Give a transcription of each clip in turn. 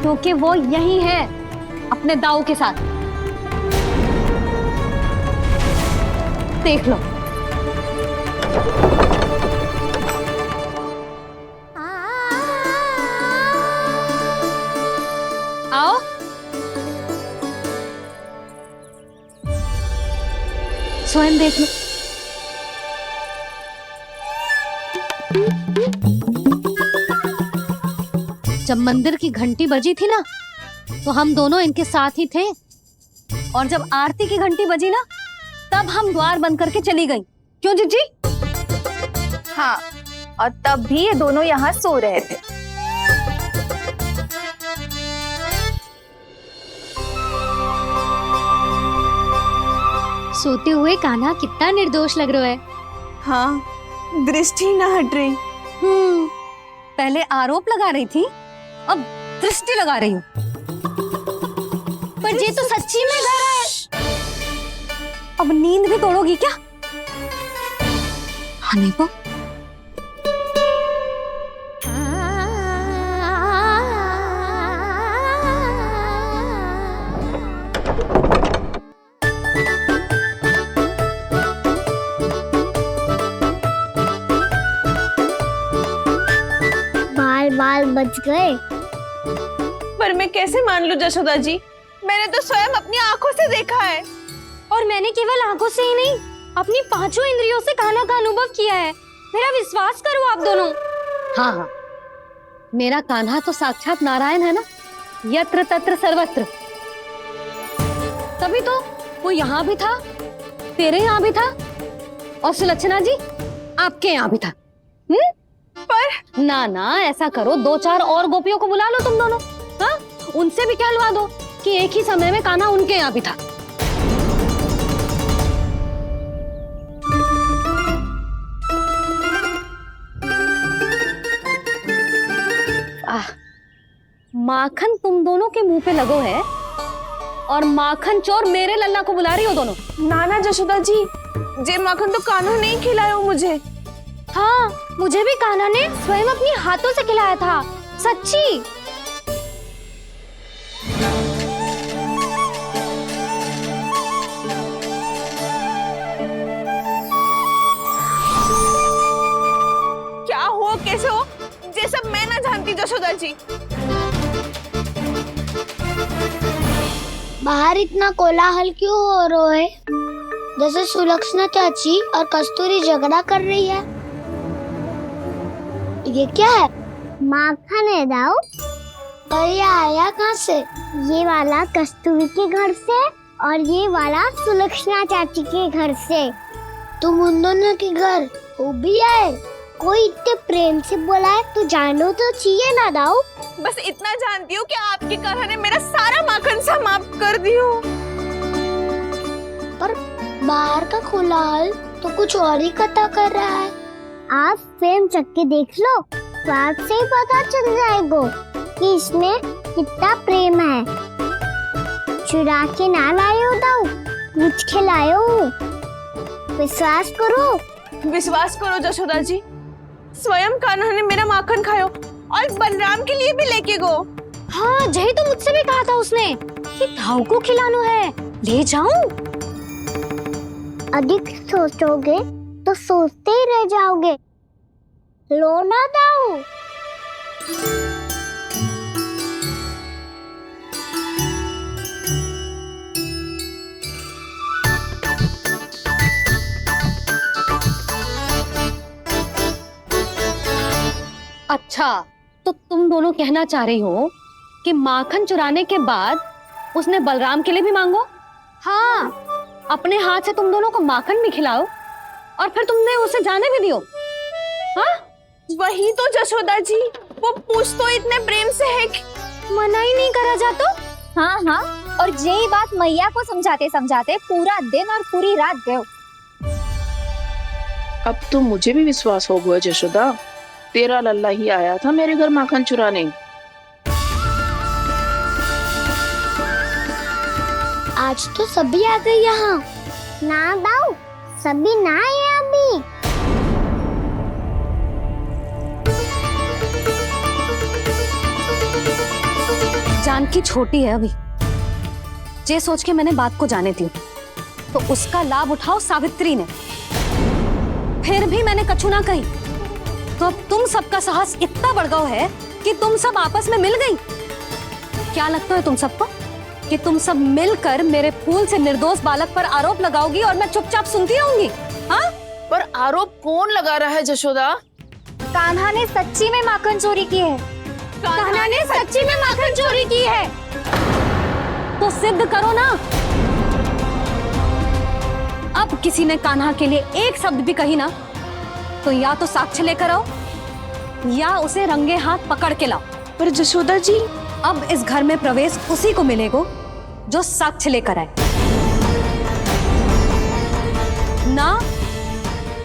क्योंकि वो यही है अपने दाऊ के साथ। देख लो। आओ। स्वयं देख लो। जब मंदिर की घंटी बजी थी ना, तो हम दोनों इनके साथ ही थे, और जब आरती की घंटी बजी ना, तब हम द्वार बंद करके चली गई। क्यों जीजी? हाँ, और तब भी ये दोनों यहाँ सो रहे थे। सोते हुए कान्हा कितना निर्दोष लग रहा है। हाँ, दृष्टि ना हट रही। पहले आरोप लगा रही थी, अब दृष्टि लगा रही हूँ। पर ये तो सच्ची में घर है। अब नींद भी तोड़ोगी क्या? हनी को बाल बच गए। पर मैं कैसे मान लूं जशोदा जी? मैंने तो स्वयं अपनी आंखों से देखा है। और मैंने केवल आंखों से ही नहीं, अपनी पांचों इंद्रियों से कान्हा का अनुभव किया है। मेरा विश्वास करो आप दोनों। हाँ हाँ, मेरा कान्हा तो साक्षात नारायण है ना, यत्र तत्र सर्वत्र। तभी तो वो यहाँ भी था, तेरे यहाँ भी था, और सुलक्षणा जी आपके यहाँ भी था। पर ना ना, ऐसा करो, 2-4 और गोपियों को बुला लो तुम दोनों। हाँ, उनसे भी कहलवा दो कि एक ही समय में कान्हा उनके यहाँ भी था। माखन तुम दोनों के मुंह पे लगो है, और माखन चोर मेरे लल्ला को बुला रही हो दोनों। नाना जशोदा जी, जे माखन तो कान्हा ने ही खिलाया मुझे। हाँ, मुझे भी कान्हा ने स्वयं अपनी हाथों से खिलाया था, सच्ची। क्या हो, कैसे हो, ये सब मैं ना जानती जशोदा जी। बाहर इतना कोलाहल क्यों हो रहा है? जैसे सुलक्षणा चाची और कस्तूरी झगड़ा कर रही है। ये क्या है? माखन है दाऊ। और ये आया कहाँ से? ये वाला कस्तूरी के घर से, और ये वाला सुलक्षणा चाची के घर से। तुम उन दोनों के घर हो भी आए? कोई इतने प्रेम से बोला है तो जानो तो चाहिए ना दाऊ। बस इतना जानती हूँ कि आपके कान्हा ने मेरा सारा माखन समाप्त कर दियो। पर बाहर का कोलाहल तो कुछ और ही कथा कर रहा है। आप फिल्म चख के देख लो, तो आपसे ही पता चल जाएगा कि इसमें कितना प्रेम है। चुरा के ना लायो दाऊ, पूछ के लायो। विश्वास करो जशोदा जी, स्वयं कान्हा ने मेरा माखन खायो और बलराम के लिए भी लेके गो। हाँ, यही तो मुझसे भी कहा था उसने कि दाऊ को खिलाना है, ले जाऊं। अधिक सोचोगे तो सोचते ही रह जाओगे। लो ना दाऊ। अच्छा, तो तुम दोनों कहना चाह रही हो कि माखन चुराने के बाद उसने बलराम के लिए भी मांगो? हाँ, अपने हाथ से तुम दोनों को माखन भी खिलाओ, और फिर तुमने उसे जाने भी दियो। हाँ? वही तो जशोदा जी, वो पूछ तो इतने प्रेम से है कि मना ही नहीं करा जाता। हाँ हाँ, और यही बात मैया को समझाते समझाते पूरा दिन और पूरी रात गए। अब तो मुझे भी विश्वास हो गया जशोदा, तेरा लल्ला ही आया था मेरे घर माखन चुराने। आज तो सभी आ गए यहाँ। ना दाऊ, सभी ना आए अभी। जानकी छोटी है अभी, ये सोच के मैंने बात को जाने दी, तो उसका लाभ उठाओ सावित्री ने। फिर भी मैंने कछु ना कही, तो अब तुम सबका साहस इतना बढ़ गया है कि तुम सब आपस में मिल गई। क्या लगता है तुम सबको कि तुम सब मिलकर मेरे फूल से निर्दोष बालक पर आरोप लगाओगी और मैं चुपचाप सुनती रहूंगी? हाँ? पर आरोप कौन लगा रहा है जशोदा? कान्हा ने सच्ची में माखन चोरी की है। कान्हा ने सच्ची में माखन चोरी की है, तो सिद्ध करो ना। अब किसी ने कान्हा के लिए एक शब्द भी कही ना, तो या तो साक्ष्य लेकर आओ या उसे रंगे हाथ पकड़ के लाओ। पर जशोदा जी, अब इस घर में प्रवेश उसी को मिलेगा जो साक्ष्य लेकर आए। ना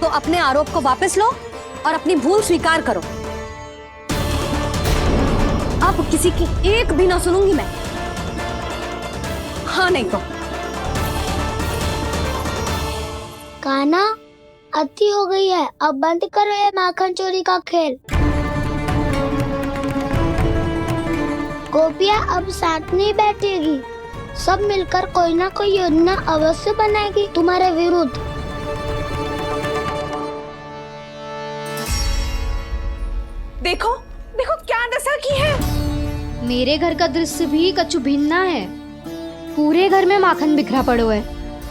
तो अपने आरोप को वापस लो और अपनी भूल स्वीकार करो। अब किसी की एक भी ना सुनूंगी मैं। हाँ नहीं तो। कान्हा, अति हो गई है, अब बंद करो ये माखन चोरी का खेल। गोपियाँ अब साथ नहीं बैठेगी, सब मिलकर कोई ना कोई योजना अवश्य बनाएगी तुम्हारे विरुद्ध। देखो देखो क्या दशा की है। मेरे घर का दृश्य भी कछु भिन्न है। पूरे घर में माखन बिखरा पड़ो है।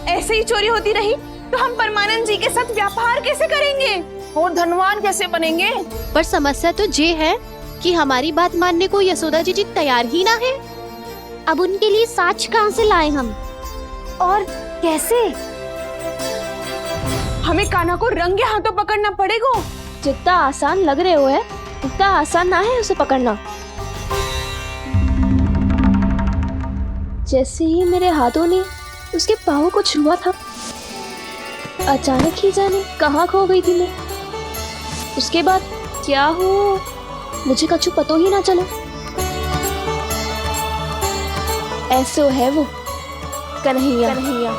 ऐसे ही चोरी होती रही तो हम परमानंद जी के साथ व्यापार कैसे करेंगे और धनवान कैसे बनेंगे? पर समस्या तो ये है कि हमारी बात मानने को यशोदा जी तैयार ही ना है। अब उनके लिए साक्ष्य कहाँ से लाएं हम? और कैसे? हमें कान्हा को रंगे हाथों पकड़ना पड़ेगा। जितना आसान लग रहे हो है उतना आसान ना है उसे पकड़ना। जैसे ही मेरे हाथों ने उसके पाँव को छुआ था, अचानक ही जाने कहाँ खो गई थी मैं। उसके बाद क्या हो मुझे कछु पतो ही ना चला। ऐसो है वो कन्हैया।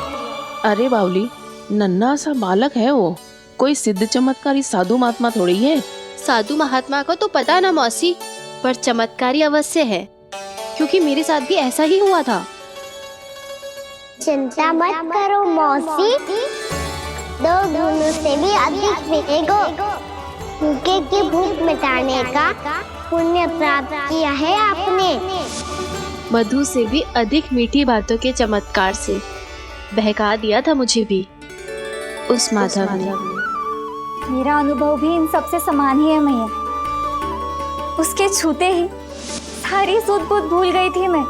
अरे बावली, नन्हा सा बालक है वो, कोई सिद्ध चमत्कारी साधु महात्मा थोड़ी है। साधु महात्मा को तो पता ना मौसी, पर चमत्कारी अवश्य है, क्योंकि मेरे साथ भी ऐसा ही हुआ था। चिंता मत करो मौसी, 2 गुणों से भी अधिक मिलेगा। भूखे की भूख मिटाने का पुण्य प्राप्त किया है आपने। मधु से भी अधिक मीठी बातों के चमत्कार से बहका दिया था मुझे भी उस माधव ने। मेरा अनुभव भी इन सबसे समान ही है मैया। उसके छूते ही सारी सूध बूध भूल गई थी मैं।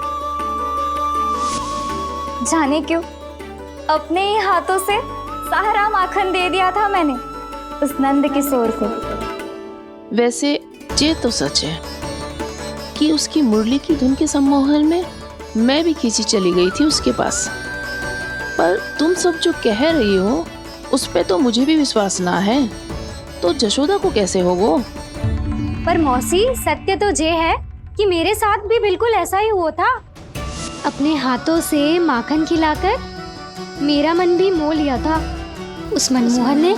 जाने क्यों अपने ही हाथों से सारा माखन दे दिया था मैंने उस नंद किशोर को। वैसे ये तो सच है कि उसकी मुरली की धुन के सम्मोहन में मैं भी खींची चली गई थी उसके पास। पर तुम सब जो कह रही हो उस पे तो मुझे भी विश्वास ना है, तो जशोदा को कैसे होगो? पर मौसी, सत्य तो ये है कि मेरे साथ भी बिल्कुल ऐसा ही हुआ था। अपने हाथों से माखन खिलाकर मेरा मन भी मोह लिया था उस मनमोहन ने।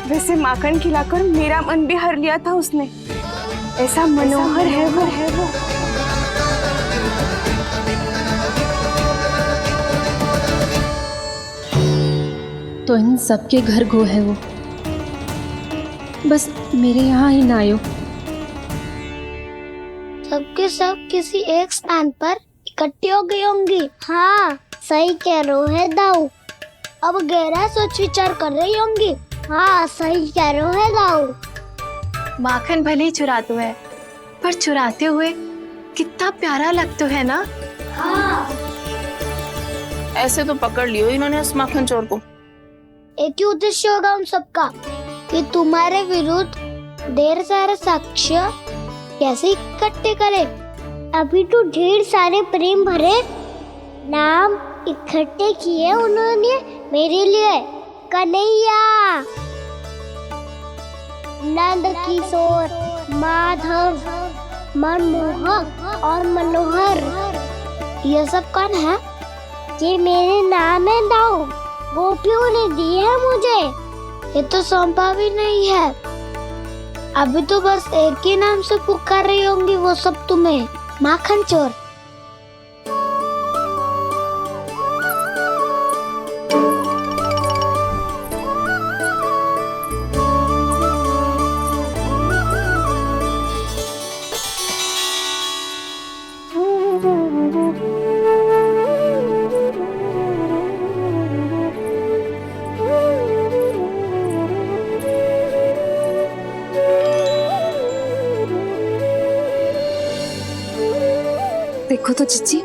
वैसे माखन खिलाकर मेरा मन भी हर लिया था उसने। ऐसा मनोहर है वो। तो इन सबके घर गो है वो, बस मेरे यहाँ ही ना आयो। सबके सब किसी एक स्थान पर इकट्ठी हो गई होंगी। हाँ, सही कह रहे है दाऊ। अब गहरा सोच विचार कर रही होंगी। हाँ, सही कह रहे है दाऊ। माखन भले ही चुराते है, पर चुराते हुए कितना प्यारा लगता है ना। ऐसे तो पकड़ लियो इन्होंने उस माखन चोर को। एक ही उद्देश्य होगा उन सबका कि तुम्हारे विरुद्ध ढेर सारे साक्ष्य कैसे इकट्ठे करे। अभी तो ढेर सारे प्रेम भरे नाम इकट्ठे किए उन्होंने मेरे लिए। कन्हैया, नंद किशोर, माधव, मनमोहक और मनोहर, ये सब कौन है? ये मेरे नाम है दाऊ। गोपियों ने दी है मुझे, ये तो सौंपा भी नहीं है। अभी तो बस एक ही नाम से पुकार रही होंगी वो सब तुम्हें, माखन चोर। देखो तो चिच्ची,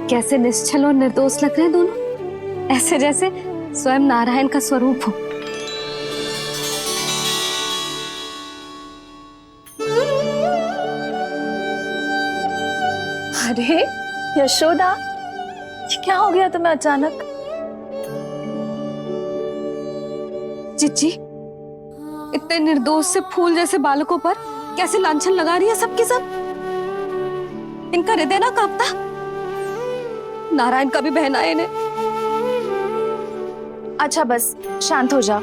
कैसे निश्चल और निर्दोष लग रहे हैं दोनों, ऐसे जैसे स्वयं नारायण का स्वरूप हो। अरे यशोदा, ये क्या हो गया तुम्हें अचानक? चिच्ची, इतने निर्दोष से फूल जैसे बालकों पर कैसे लांछन लगा रही है सबके सब। इनका हृदय ना कांपता। नारायण का भी बहना है इन्हें। अच्छा बस शांत हो जा,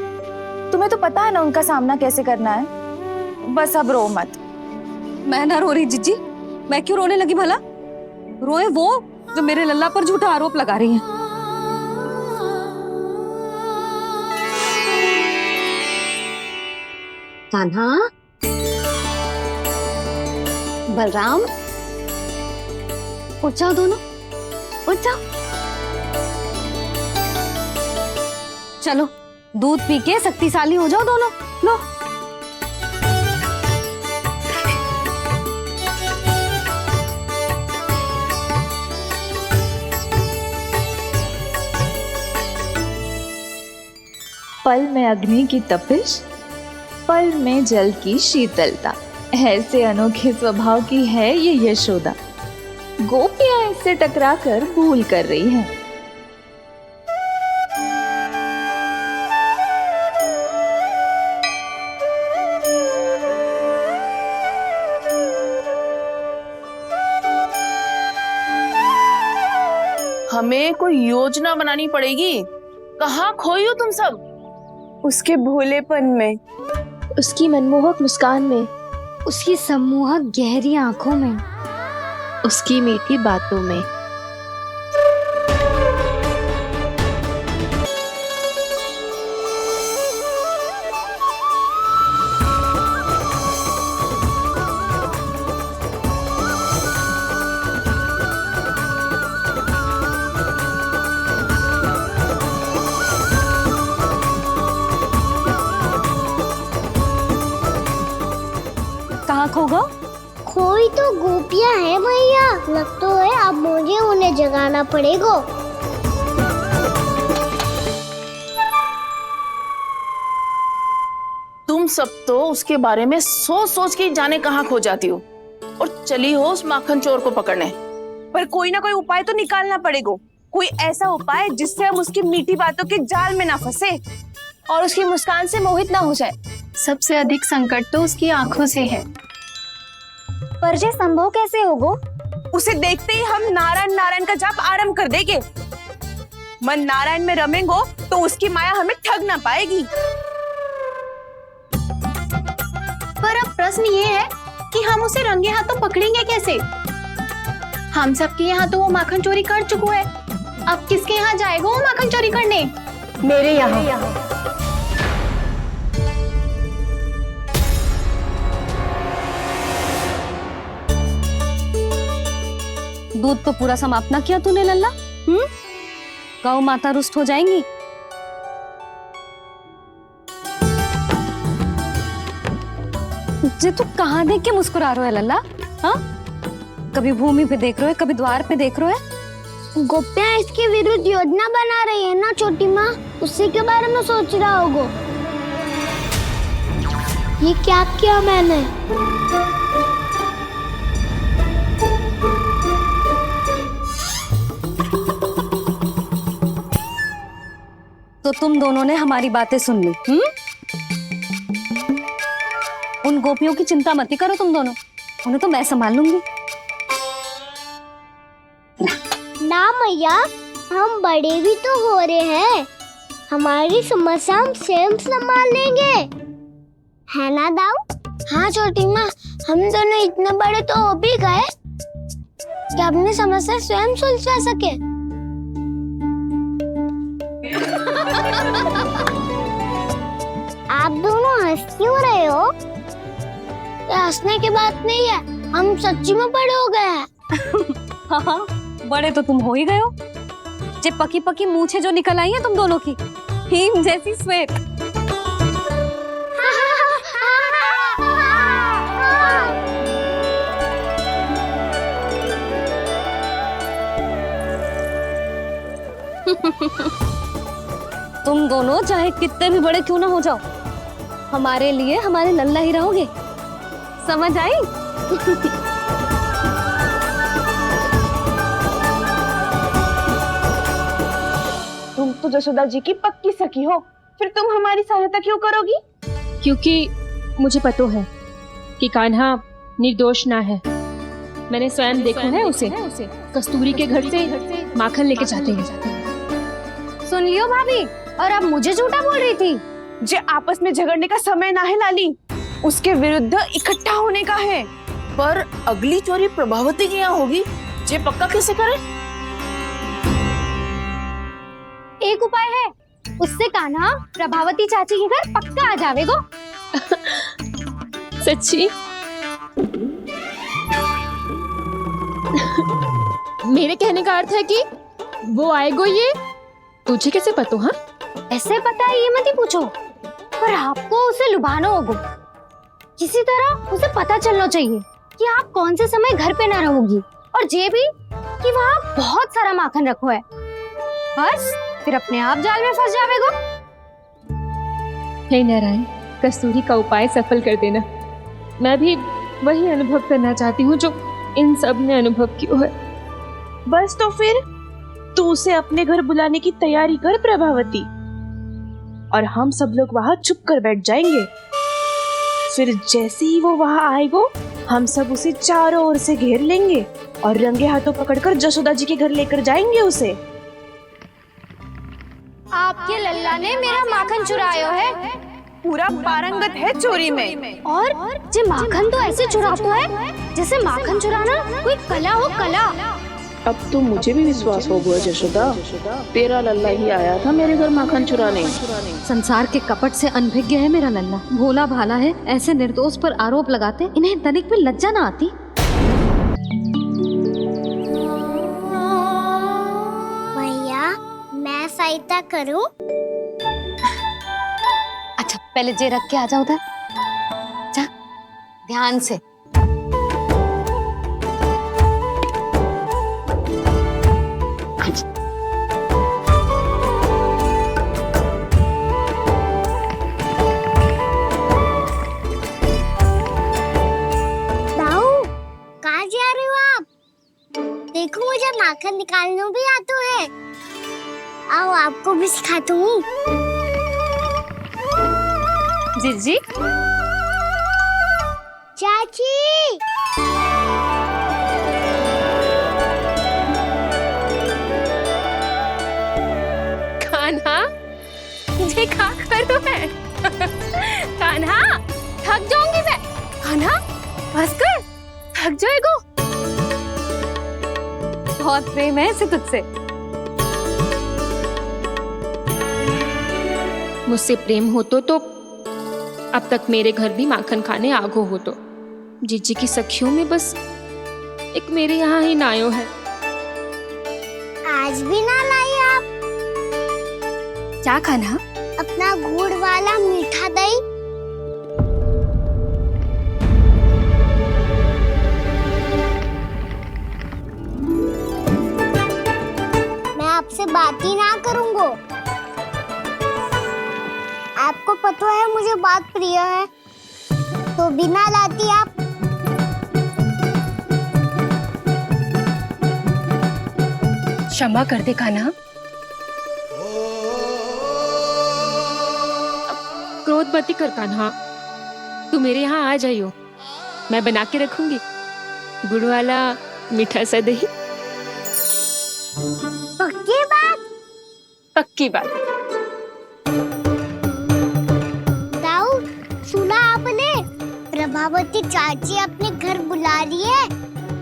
तुम्हें तो पता है ना उनका सामना कैसे करना है। बस अब रो मत। मैं ना रो रही जिज्जी, मैं क्यों रोने लगी भला? रोए वो जो मेरे लल्ला पर झूठा आरोप लगा रही हैं। कान्हा, बलराम, उठ जाओ दोनों, उठ जाओ। चलो दूध पी के शक्तिशाली हो जाओ दोनों। लो। पल में अग्नि की तपिश, पल में जल की शीतलता, ऐसे अनोखे स्वभाव की है ये यशोदा। गोपियां इससे टकराकर भूल कर रही हैं। हमें कोई योजना बनानी पड़ेगी। कहाँ खोई हो तुम सब? उसके भोलेपन में, उसकी मनमोहक मुस्कान में, उसकी सम्मोहक गहरी आंखों में, उसकी मीठी बातों में। कहाँ खो गो? कोई तो गोपियां है भैया, लगता है अब मुझे उन्हें जगाना पड़ेगा। तुम सब तो उसके बारे में सोच सोच के जाने कहाँ खो जाती हो और चली हो उस माखन चोर को पकड़ने। पर कोई ना कोई उपाय तो निकालना पड़ेगा। कोई ऐसा उपाय जिससे हम उसकी मीठी बातों के जाल में ना फंसे और उसकी मुस्कान से मोहित ना हो जाए। सबसे अधिक संकट तो उसकी आंखों से है। पर ये संभव कैसे होगा? उसे देखते ही हम नारायण नारायण का जाप आरंभ कर देंगे। मन नारायण में रमेंगो तो उसकी माया हमें ठग ना पाएगी। पर अब प्रश्न ये है कि हम उसे रंगे हाथों पकड़ेंगे कैसे? हम सबके यहाँ तो वो माखन चोरी कर चुका है। अब किसके यहाँ जाएगा वो माखन चोरी करने? मेरे यहाँ। दूध तो पूरा समाप्त ना किया तूने लल्ला। गौ माता रुष्ट हो जाएंगी। जे तू कहाँ देख के मुस्कुरा रहे हो लल्ला? हाँ, कभी भूमि पे देख रहे हो, कभी द्वार पे देख रहे हो। गोपियां इसके विरुद्ध योजना बना रही है ना छोटी माँ, उसी के बारे में सोच रहा होगा। ये क्या किया मैंने? तो तुम दोनों ने हमारी बातें सुन ली। उन गोपियों की चिंता मत करो तुम दोनों, उन्हें तो मैं संभाल लूंगी। ना मैया, हम बड़े भी तो हो रहे हैं, हमारी समस्या हम स्वयं संभाल लेंगे, है ना दाऊ? हाँ छोटी माँ, हम दोनों इतने बड़े तो हो भी गए कि अपनी समस्या स्वयं सुलझा सके। आप दोनों हंस क्यों रहे हो? ये हंसने की बात नहीं है, हम सच्ची में बड़े हो गए हैं। हाँ, बड़े तो तुम हो ही गए हो। जे पकी पकी मूछें जो निकल आई हैं तुम दोनों की, हिम जैसी श्वेत। तुम दोनों चाहे कितने भी बड़े क्यों ना हो जाओ, हमारे लिए हमारे लल्ला ही रहोगे, समझ आई? तुम तो जसोदा जी की पक्की सखी हो, फिर तुम हमारी सहायता क्यों करोगी? क्योंकि मुझे पता है कि कान्हा निर्दोष ना है। मैंने स्वयं देखा है उसे कस्तूरी के घर से माखन लेके जाते हैं। सुन लियो भाभी, और अब मुझे झूठा बोल रही थी। जे आपस में झगड़ने का समय ना है लाली, उसके विरुद्ध इकट्ठा होने का है। पर अगली चोरी प्रभावती की यहाँ होगी, जे पक्का कैसे करे? एक उपाय है, उससे कान्हा प्रभावती चाची के घर पक्का आ जावेगो। सच्ची? मेरे कहने का अर्थ है कि वो आएगो, ये तुझे कैसे पता? हाँ, ऐसे पता है ये मत ही पूछो, पर आपको उसे लुभाना होगा। किसी तरह उसे पता चलना चाहिए कि आप कौन से समय घर पे ना रहोगी, और ये भी कि वहाँ बहुत सारा माखन रखो है। बस फिर अपने आप जाल में फंस जावेगो। हे नारायण, कस्तूरी का उपाय सफल कर देना। मैं भी वही अनुभव करना चाहती हूँ जो इन सब ने अनुभव किया है। बस तो फिर तू उसे अपने घर बुलाने की तैयारी कर प्रभावती, और हम सब लोग वहाँ चुप कर बैठ जाएंगे। फिर जैसे ही वो वहाँ आएगो, हम सब उसे चारों ओर से घेर लेंगे और रंगे हाथों पकड़कर जसोदा जी के घर लेकर जाएंगे उसे। आपके लल्ला ने मेरा माखन चुराया है, पूरा पारंगत है चोरी में। और जे माखन तो ऐसे चुराता है जैसे माखन चुराना कोई कला हो, कला। अब तो मुझे भी विश्वास हो गया जशोदा, तेरा लल्ला ही आया था मेरे घर माखन चुराने। संसार के कपट से अनभिज्ञ है मेरा लल्ला, भोला भाला है। ऐसे निर्दोष पर आरोप लगाते इन्हें तनिक भी लज्जा ना आती। भैया, मैं सहायता करूं? अच्छा, पहले जे रख के आ जाओ उधर। जा, ध्यान से। देखो, मुझे माखन निकालना भी आता है। आओ, आपको भी सिखाता हूँ। जीजी, चाची, कान्हा, ये क्या करो है? कान्हा, थक जाऊंगी मैं। कान्हा, बस कर, थक जाएगो। बहुत प्रेम है इसे तुझसे। मुझसे प्रेम हो तो अब तक मेरे घर भी माखन खाने आगो हो तो। जीजी की सखियों में बस एक मेरे यहाँ ही नायो है। आज भी ना लाई आप? क्या खाना? अपना गुड़ वाला मीठा दही। मैं आपसे बात ही ना करूंगा। आपको पता है मुझे बात प्रिय है, तो बिना लाती आप। क्षमा कर दे कान्हा। क्रोध मत कर कान्हा, तू मेरे यहाँ आ जाइयो, मैं बना के रखूंगी गुड़ वाला मीठा सा दही। पक्की बात? पक्की बात। सुना आपने? प्रभावती चाची अपने घर बुला रही है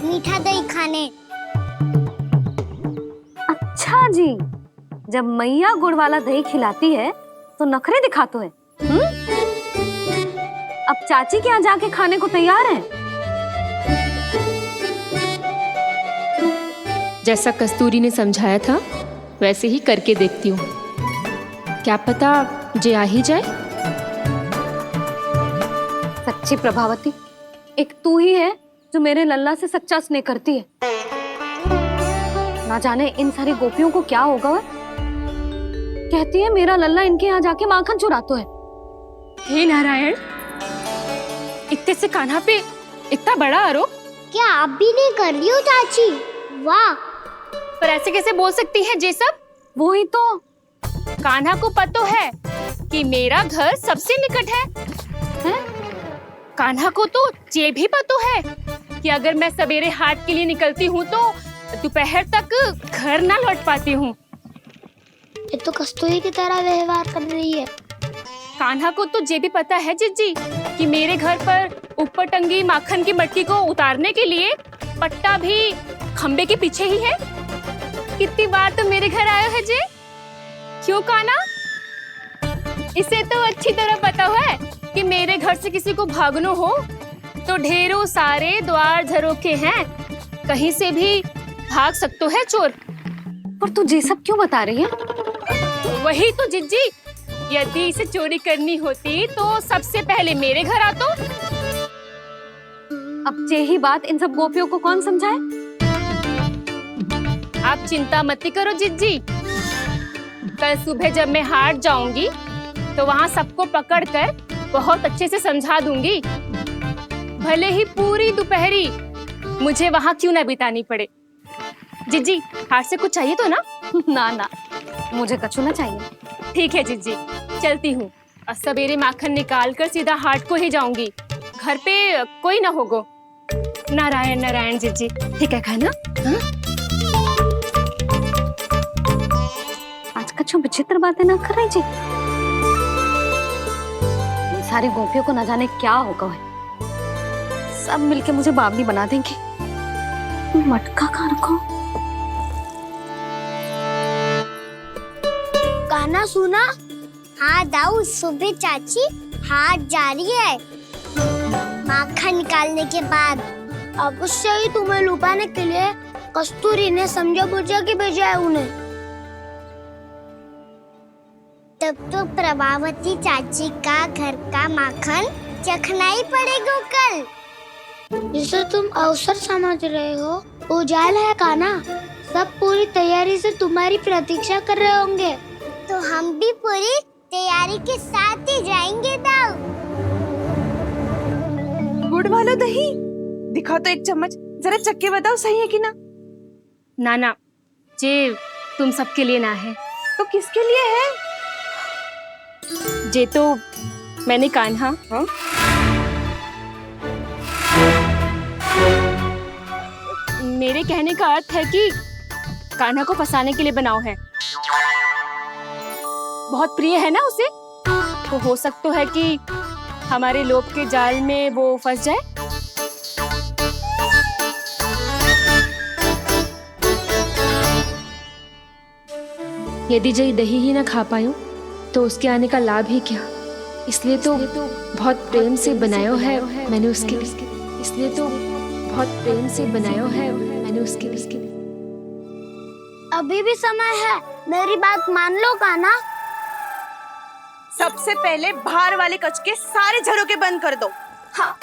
मीठा दही खाने। अच्छा जी, जब मैया गुड़ वाला दही खिलाती है तो नखरे दिखाते हैं। अब चाची के यहाँ जाके खाने को तैयार हैं। जैसा कस्तूरी ने समझाया था वैसे ही करके देखती हूँ, क्या पता जे आ ही जाए। सच्ची प्रभावती, एक तू ही है जो मेरे लल्ला से सच्चा स्नेह करती है। ना जाने इन सारी गोपियों को क्या होगा। कहती है मेरा लल्ला इनके यहाँ जाके माखन चुराता है। हे नारायण, इतने से कान्हा पे इतना बड़ा आरोप। क्या आप भी नहीं कर रही हो चाची? वाह, पर ऐसे कैसे बोल सकती है जे सब? वो ही तो। कान्हा को पता है कि मेरा घर सबसे निकट है? कान्हा को तो ये भी पता है कि अगर मैं सवेरे हाट के लिए निकलती हूँ तो दोपहर तक घर ना लौट पाती हूँ। ये तो कस्तूरी की तरह व्यवहार कर रही है। कान्हा को तो ये भी पता है जिज्जी कि मेरे घर पर ऊपर टंगी माखन की मटकी को उतारने के लिए पट्टा भी खंबे के पीछे ही है। कितनी बार तो मेरे घर आयो है जे। क्यों कान्हा? इसे तो अच्छी तरह पता है कि मेरे घर से किसी को भागनो हो तो ढेरों सारे द्वार झरोखे हैं, कहीं से भी भाग सकते है चोर। पर तू ये सब क्यों बता रही है? वही तो जिज्जी, यदि इसे चोरी करनी होती तो सबसे पहले मेरे घर आतो। अब यही बात इन सब गोपियों को कौन समझाए? आप चिंता मत करो जिज्जी, कल सुबह जब मैं हाट जाऊंगी तो वहाँ सबको पकड़कर बहुत अच्छे से समझा दूंगी। भले ही पूरी दोपहरी मुझे वहाँ क्यों ना बितानी पड़े। जिज्जी, हाट से कुछ चाहिए तो ना? ना ना, मुझे कछु ना चाहिए। ठीक है जिज्जी, चलती हूँ। और सवेरे माखन निकाल कर सीधा हाट को ही जाऊंगी, घर पे कोई ना होगो। नारायण नारायण जिज्जी, ठीक है खाना? आज कछु विचित्र बातें ना कर रही जी। इन सारी गोपियों को न जाने क्या होगा है। सब मिलके मुझे बावली बना देंगे। मटका कहाँ रखो? गाना सुना? हाँ दाऊ, सुबह चाची हाट जा रही है माखन निकालने के बाद। अवश्य ही तुम्हें लुभाने के लिए कस्तूरी ने समझा बुझा के भेजा है उन्हें। तब तो प्रभावती चाची का घर का माखन चखना ही पड़ेगा कल। जिसे तुम अवसर समझ रहे हो, उजाल है कान्हा। सब पूरी तैयारी से तुम्हारी प्रतीक्षा कर रहे होंगे। तो हम भी पूरी तैयारी के साथ ही जाएंगे दाऊ। गुड़ वाला दही दिखाओ तो एक चम्मच, जरा चख के बताओ सही है कि ना। ना जे तुम सबके लिए ना है। तो किसके लिए है? जे तो मैंने कान्हा मेरे कहने का अर्थ है कि कान्हा को फंसाने के लिए बनाओ है। बहुत प्रिय है ना उसे, तो हो सकता है कि हमारे लोभ के जाल में वो फंस जाए। यदि जय दही ही ना खा पायो तो उसके आने का लाभ ही क्या। इसलिए तो बहुत प्रेम से बनायो है मैंने उसके लिए। इसलिए तो बहुत प्रेम से बनायो है मैंने उसके लिए। अभी भी समय है, मेरी बात मान लो कान्हा। सबसे पहले बाहर वाले कच के सारे झरोके बंद कर दो। हाँ।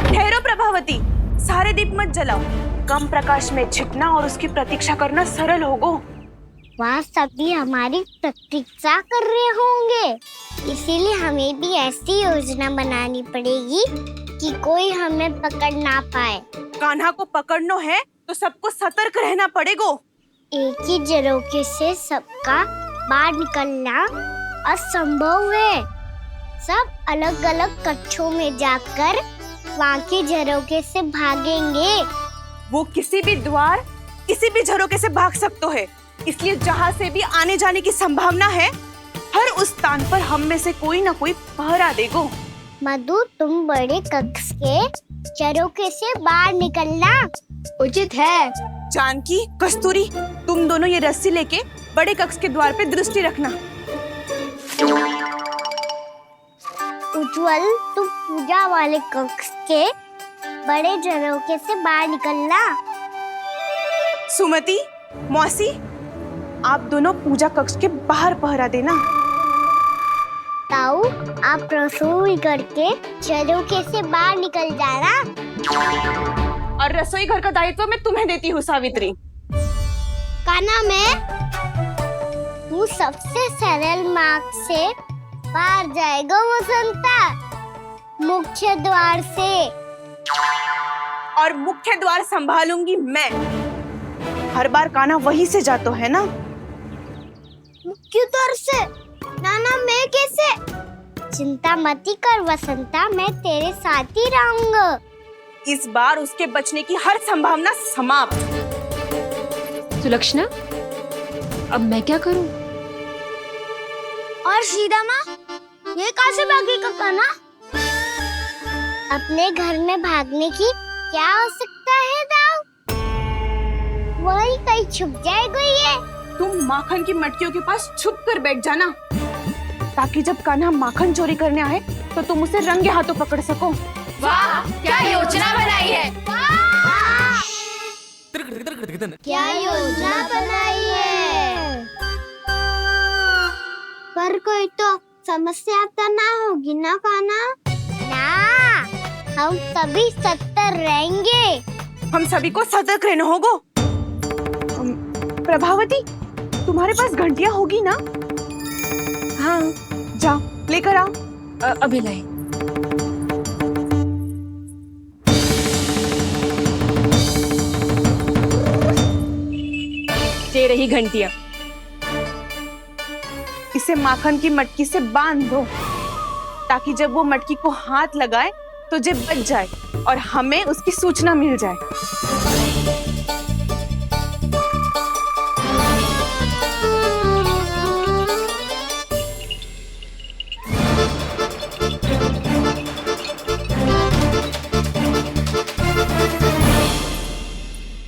ठहरो प्रभावती, सारे दीप मत जलाओ। कम प्रकाश में छिपना और उसकी प्रतीक्षा करना सरल होगो। वहाँ सभी हमारी प्रतीक्षा कर रहे होंगे, इसीलिए हमें भी ऐसी योजना बनानी पड़ेगी कि कोई हमें पकड़ ना पाए। कान्हा को पकड़ना है तो सबको सतर्क रहना पड़ेगा। एक ही झरोखे से सबका बाहर निकलना असंभव है। सब अलग अलग कक्षों में जाकर वहाँ के झरोखे से भागेंगे। वो किसी भी द्वार, किसी भी झरोखे से भाग सकते है। इसलिए जहाँ से भी आने जाने की संभावना है, हर हर उस स्थान पर हम में से कोई ना कोई पहरा देगो। मधु, तुम बड़े कक्ष के झरोखे से बाहर निकलना उचित है। जानकी, कस्तूरी, तुम दोनों ये रस्सी लेके बड़े कक्ष के द्वार पे दृष्टि रखना। उज्जवल, तुम पूजा वाले कक्ष के बड़े झरोखे से बाहर निकलना। सुमति, मौसी, आप दोनों पूजा कक्ष के बाहर पहरा देना। ताऊ, आप रसोई करके झरोखे से बाहर निकल जाना। और रसोई घर का दायित्व मैं तुम्हें देती हूँ सावित्री। कान्हा, तू सबसे सरल मार्ग से बाहर जाएगा वसंता, मुख्य द्वार से। और मुख्य द्वार संभालूंगी मैं। हर बार कान्हा वहीं से जातो है ना। मुख्य द्वार से? नाना, मैं कैसे? चिंता मत कर वसंता, मैं तेरे साथ ही रहूंगा। इस बार उसके बचने की हर संभावना समाप्त। सुलक्षणा, अब मैं क्या करूं? और सीधा माँ, ये कहाँ से भागी कान्हा? अपने घर में भागने की क्या हो सकता है दाऊ? वही कहीं छुप जाएगा ये। तुम माखन की मटकियों के पास छुप कर बैठ जाना, ताकि जब कान्हा माखन चोरी करने आए तो तुम उसे रंगे हाथों पकड़ सको। वाह, क्या योजना बनाई है। क्या योजना बनाई है? पर कोई तो समस्या तो ना होगी ना कान्हा? ना, हम सभी सतर्क रहेंगे। हम सभी को सतर्क रहना होगा। प्रभावती, तुम्हारे पास घंटियां होगी ना? हाँ, जाओ लेकर आओ। अभी लाई। ये रही घंटियां। इसे माखन की मटकी से बांध दो, ताकि जब वो मटकी को हाथ लगाए तो जे बच जाए और हमें उसकी सूचना मिल जाए।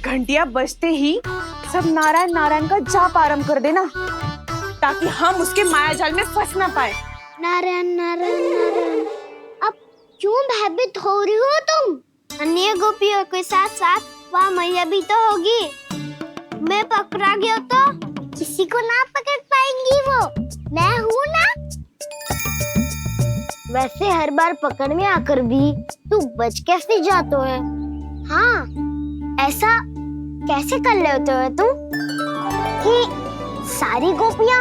घंटियां बजते ही सब नारायण नारायण का जाप आरंभ कर देना, ताकि हम उसके मायाजाल में फंस ना पाए। नारायण नारायण नारायण। अब क्यों भयभीत हो रही हो तुम? अन्य गोपियों के साथ साथ वहाँ मैया भी तो होगी। मैं पकड़ा गया तो किसी को ना पकड़ पाएंगी वो। मैं हूँ ना। वैसे हर बार पकड़ने आकर भी तू बच कैसे जातो है? हाँ, ऐसा कैसे कर लेते हो तुम कि सारी गोपियाँ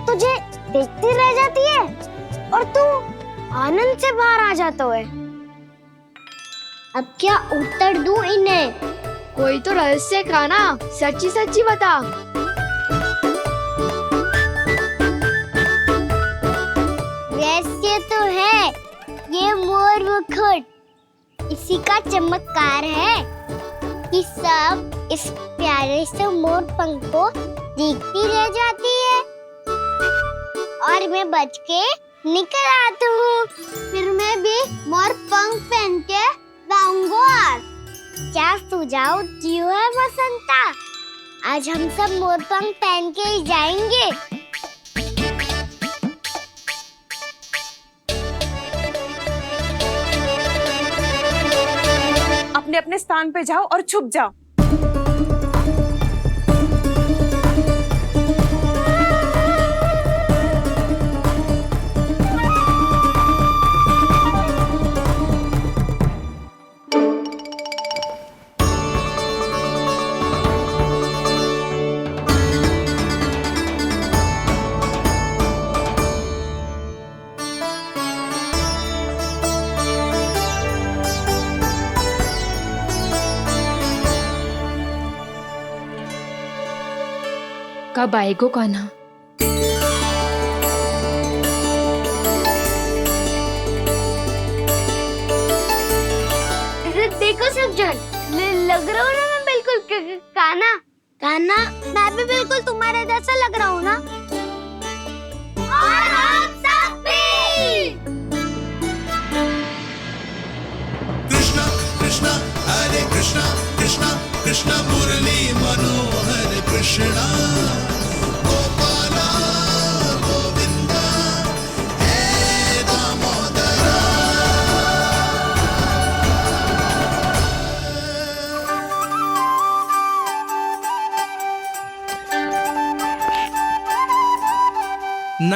तुझे देखती रह जाती है और तू आनंद से बाहर आ जाता है? अब क्या उत्तर दूं इन्हें? कोई तो रहस्य कान्हा, सच्ची सच्ची बता। रहस्य तो है, ये मोर मुकुट इसी का चमत्कार है कि सब इस प्यारे से मोर पंख को देखती रह जाती है और मैं बच के निकल आती हूँ। फिर मैं भी मोर पंख पहन के जाऊंगा। क्या सुझाव दियो है वसंता? आज हम सब मोर पंख पहन के ही जाएंगे। अपने अपने स्थान पे जाओ और छुप जाओ। कब आएगो कान्हा? देखो सब जन, लग रहा हूँ ना मैं बिल्कुल कान्हा? कान्हा, मैं भी बिल्कुल तुम्हारे जैसा लग रहा हूँ ना?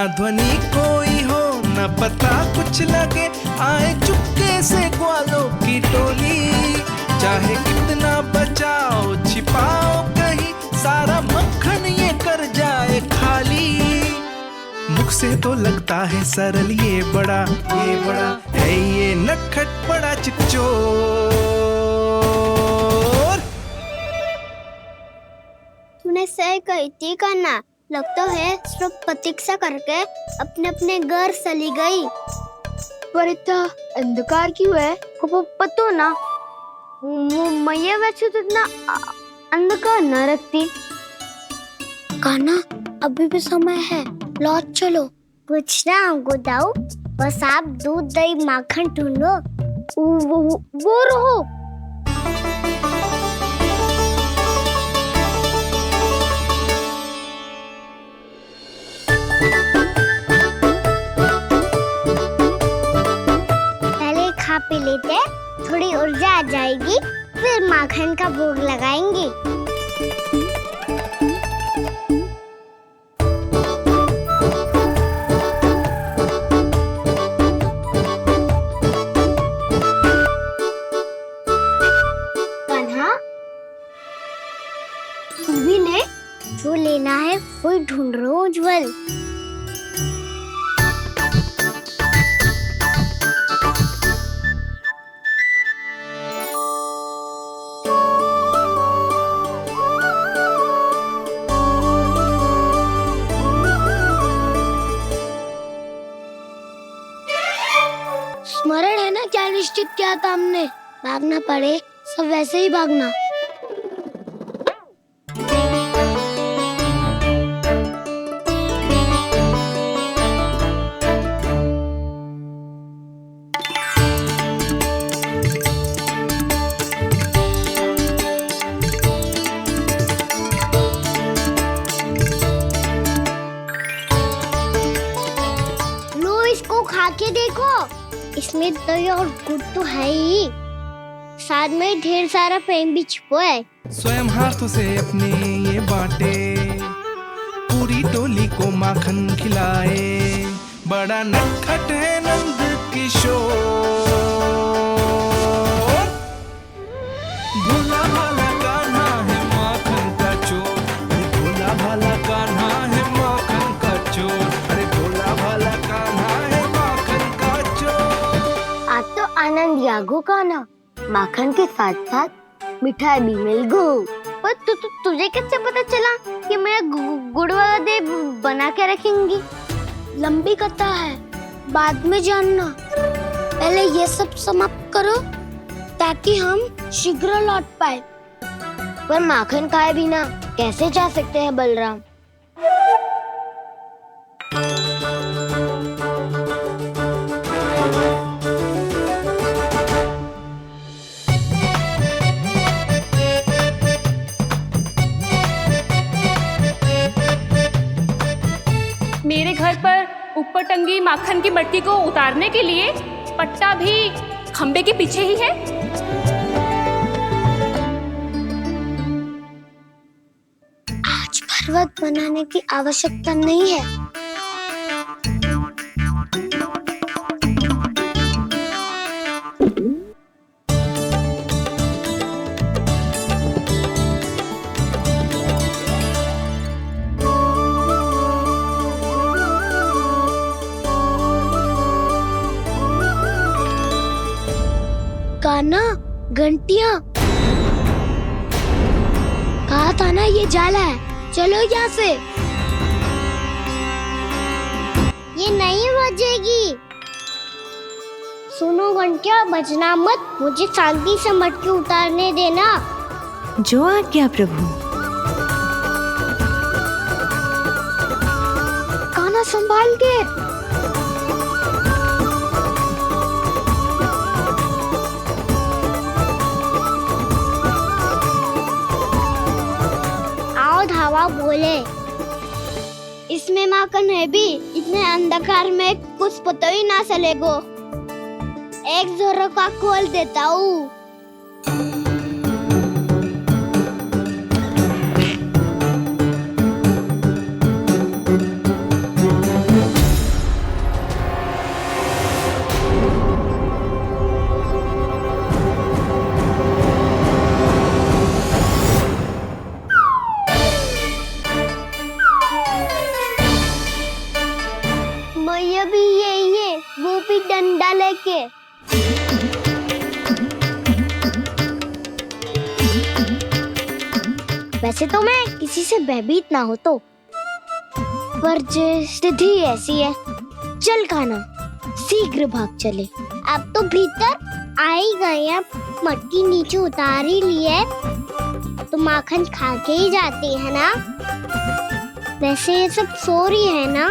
ना ध्वनि कोई हो न पता कुछ लगे, आए चुपके से ग्वालों की टोली। चाहे कितना बचाओ छिपाओ कहीं, सारा मक्खन ये कर जाए खाली। मुख से तो लगता है सरल, ये बड़ा है ये नटखट बड़ा चिकचोर। तूने सही कही थी कान्हा, लगता है सिर्फ प्रतीक्षा करके अपने अपने घर चली गई। पर इतना अंधकार क्यों है? वो पतो ना, मैं वैसे तो इतना अंधकार न रखती। कान्हा अभी भी समय है, लौट चलो। कुछ ना हमको दाऊ, बस आप दूध दही माखन ढूंढो। वो रहो। पहले खा पी लेते, थोड़ी ऊर्जा आ जाएगी, फिर माखन का भोग लगाएंगे। जो लेना है वो ढूंढ रहा हूँ उज्जवल। स्मरण है ना क्या निश्चित किया था हमने? भागना पड़े सब वैसे ही भागना। खा के देखो, इसमें दही और गुड़ तो है ही, साथ में ढेर सारा प्रेम भी छिपा है। स्वयं हाथों से अपने ये बांटे, पूरी टोली को माखन खिलाए। बड़ा नटखट है नंद किशोर, भोला भाला कान्हा है माखन का चोर। अरे भोला भाला कान्हा है माखन का चोर। अरे भोला भाला कान्हा है माखन का चोर। आज तो आनंद यागो कान्हा, माखन के साथ साथ मिठाई भी मिल गई। पर तुझे कैसे पता चला कि मैं गुड़ वाला दे बना के रखेंगी? लंबी कथा है, बाद में जानना। पहले ये सब समाप्त करो ताकि हम शीघ्र लौट पाए। पर माखन खाए बिना कैसे जा सकते हैं बलराम? मेरे घर पर ऊपर टंगी माखन की मटकी को उतारने के लिए पट्टा भी खंबे के पीछे ही है। आज पर्वत बनाने की आवश्यकता नहीं है। कान्हा, घंटियां, कहा था ना ये जाला है, चलो यहाँ से। ये नहीं बजेगी। सुनो घंटिया, बजना मत, मुझे शांति से मटकी उतारने देना। जो आज्ञा प्रभु। कान्हा संभाल के। धावा बोले, इसमें माखन है भी, इतने अंधकार में कुछ पता ही ना चलेगो। एक जोरों का खोल देता हूँ। भी यही है, वो भी डंडा लेके। वैसे तो मैं किसी से भयभीत ना हो तो, पर स्थिति ऐसी है। चल कान्हा, शीघ्र भाग चले। अब तो भीतर आ ही गए, अब मटकी नीचे उतार ही लिए तो माखन खा के ही जाती है ना। वैसे ये सब सो रही है ना।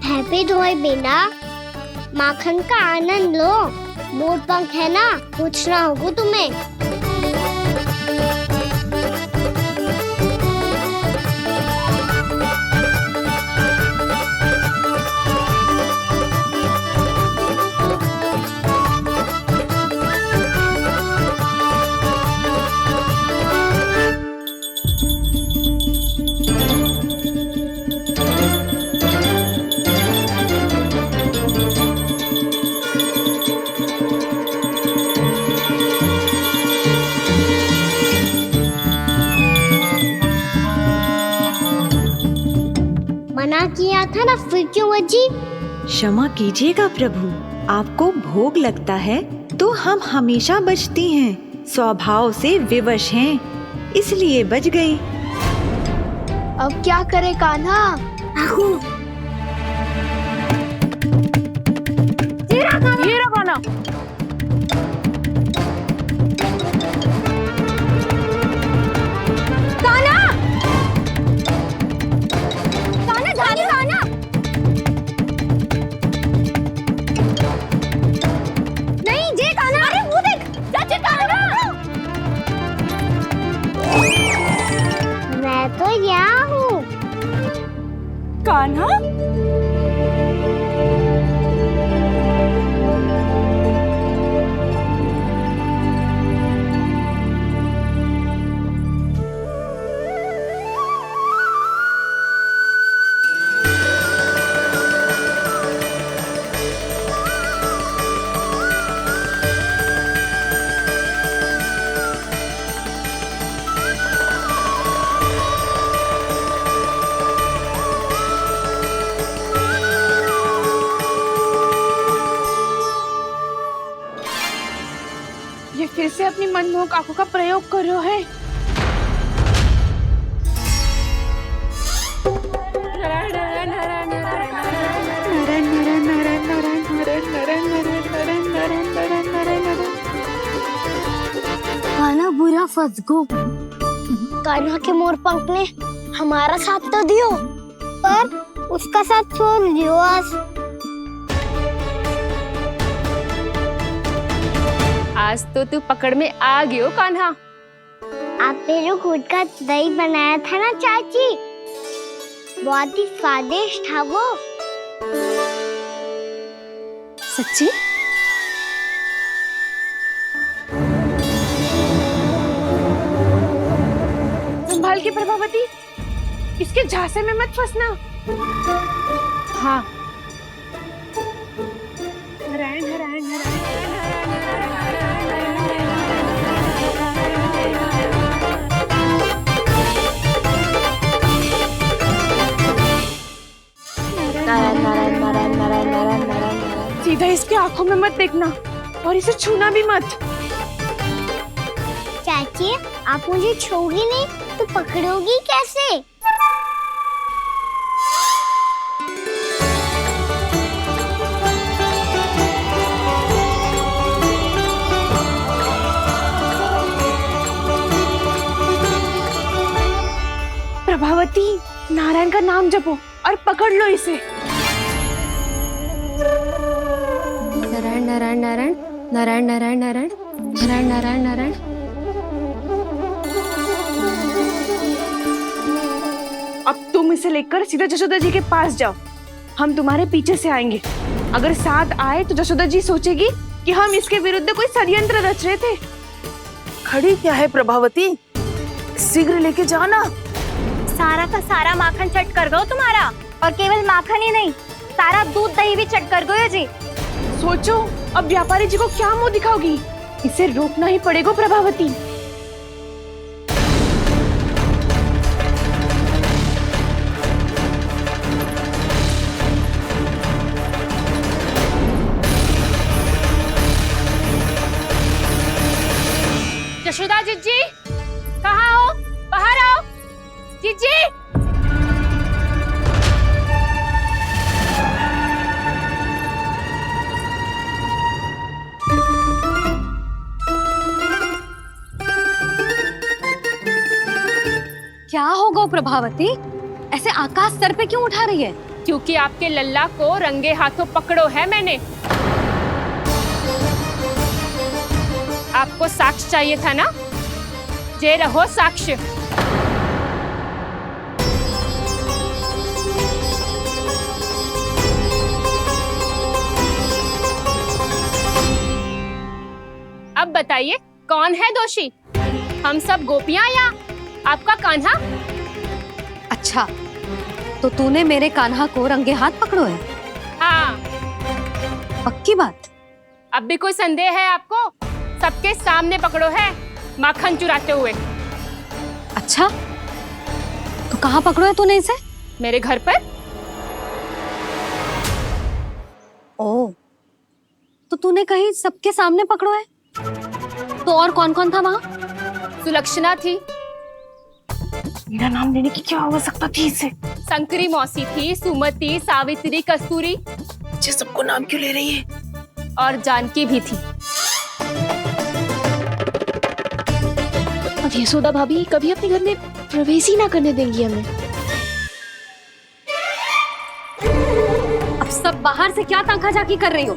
हैप्पी धोए बिना माखन का आनंद लो। मोर पंख है ना, पूछना होगा तुम्हें। मना किया था ना, फिर क्यों बची? क्षमा कीजिएगा प्रभु, आपको भोग लगता है तो हम हमेशा बचती हैं, स्वभाव से विवश हैं, इसलिए बच गई। अब क्या करे कान्हा? ये रहा कान्हा। मैं तो यहाँ हूँ। कान्हा, ये फिर से अपनी मनमोहक आंखों का प्रयोग कर रहे है। कान्हा बुरा फंस गो। कान्हा के मोर पंख ने हमारा साथ तो दियो, पर उसका साथ छोड़ दियो आज तो तू पकड़ में आ गयो कान्हा। आपने जो खुद का दही बनाया था ना चाची, बहुत ही स्वादिष्ट था वो। सच्ची? संभाल के प्रभावती, इसके झांसे में मत फंसना। हाँ। नारायण नारायण नारायण। सीधा इसके आंखों में मत देखना और इसे छूना भी मत। चाची, आप मुझे छोड़ोगी नहीं तो पकड़ोगी कैसे? प्रभावती, नारायण का नाम जपो और पकड़ लो इसे। नारायण नारायण नारायण नारायण नारायण नारायण नारायण नारायण नारायण। अब तुम इसे लेकर सीधा जशोदा जी के पास जाओ, हम तुम्हारे पीछे से आएंगे। अगर साथ आए तो जशोदा जी सोचेगी कि हम इसके विरुद्ध कोई षड्यंत्र रच रहे थे। खड़ी क्या है प्रभावती, शीघ्र लेके जाओ ना। सारा का सारा माखन चट कर गयो तुम्हारा, और केवल माखन ही नहीं, सारा दूध दही भी चट कर गयो जी। सोचो अब व्यापारी जी को क्या मुंह दिखाओगी। इसे रोकना ही पड़ेगा प्रभावती। जीजी क्या हो गो प्रभावती, ऐसे आकाश सर पे क्यों उठा रही है? क्योंकि आपके लल्ला को रंगे हाथों पकड़ो है मैंने। आपको साक्ष्य चाहिए था ना, जे रहो साक्ष्य। अब बताइए कौन है दोषी, हम सब गोपियां या आपका कान्हा? अच्छा, तो तूने मेरे कान्हा को रंगे हाथ पकड़ो है? हाँ। पक्की बात? अब भी कोई संदेह है आपको? सबके सामने पकड़ो है माखन चुराते हुए। अच्छा, तो कहाँ पकड़ो है तूने इसे? मेरे घर पर। ओ, तो तूने कहीं सबके सामने पकड़ो है? तो और कौन कौन था वहाँ? सुलक्षणा थी। मेरा नाम लेने की क्या आवश्यकता थी इसे? संकरी मौसी थी, सुमति, सावित्री, कस्तूरी। ये सबको नाम क्यों ले रही है? और जानकी भी थी। अब यशोदा भाभी कभी अपने घर में प्रवेश ही ना करने देंगी हमें। अब सब बाहर से क्या ताका झाकी कर रही हो?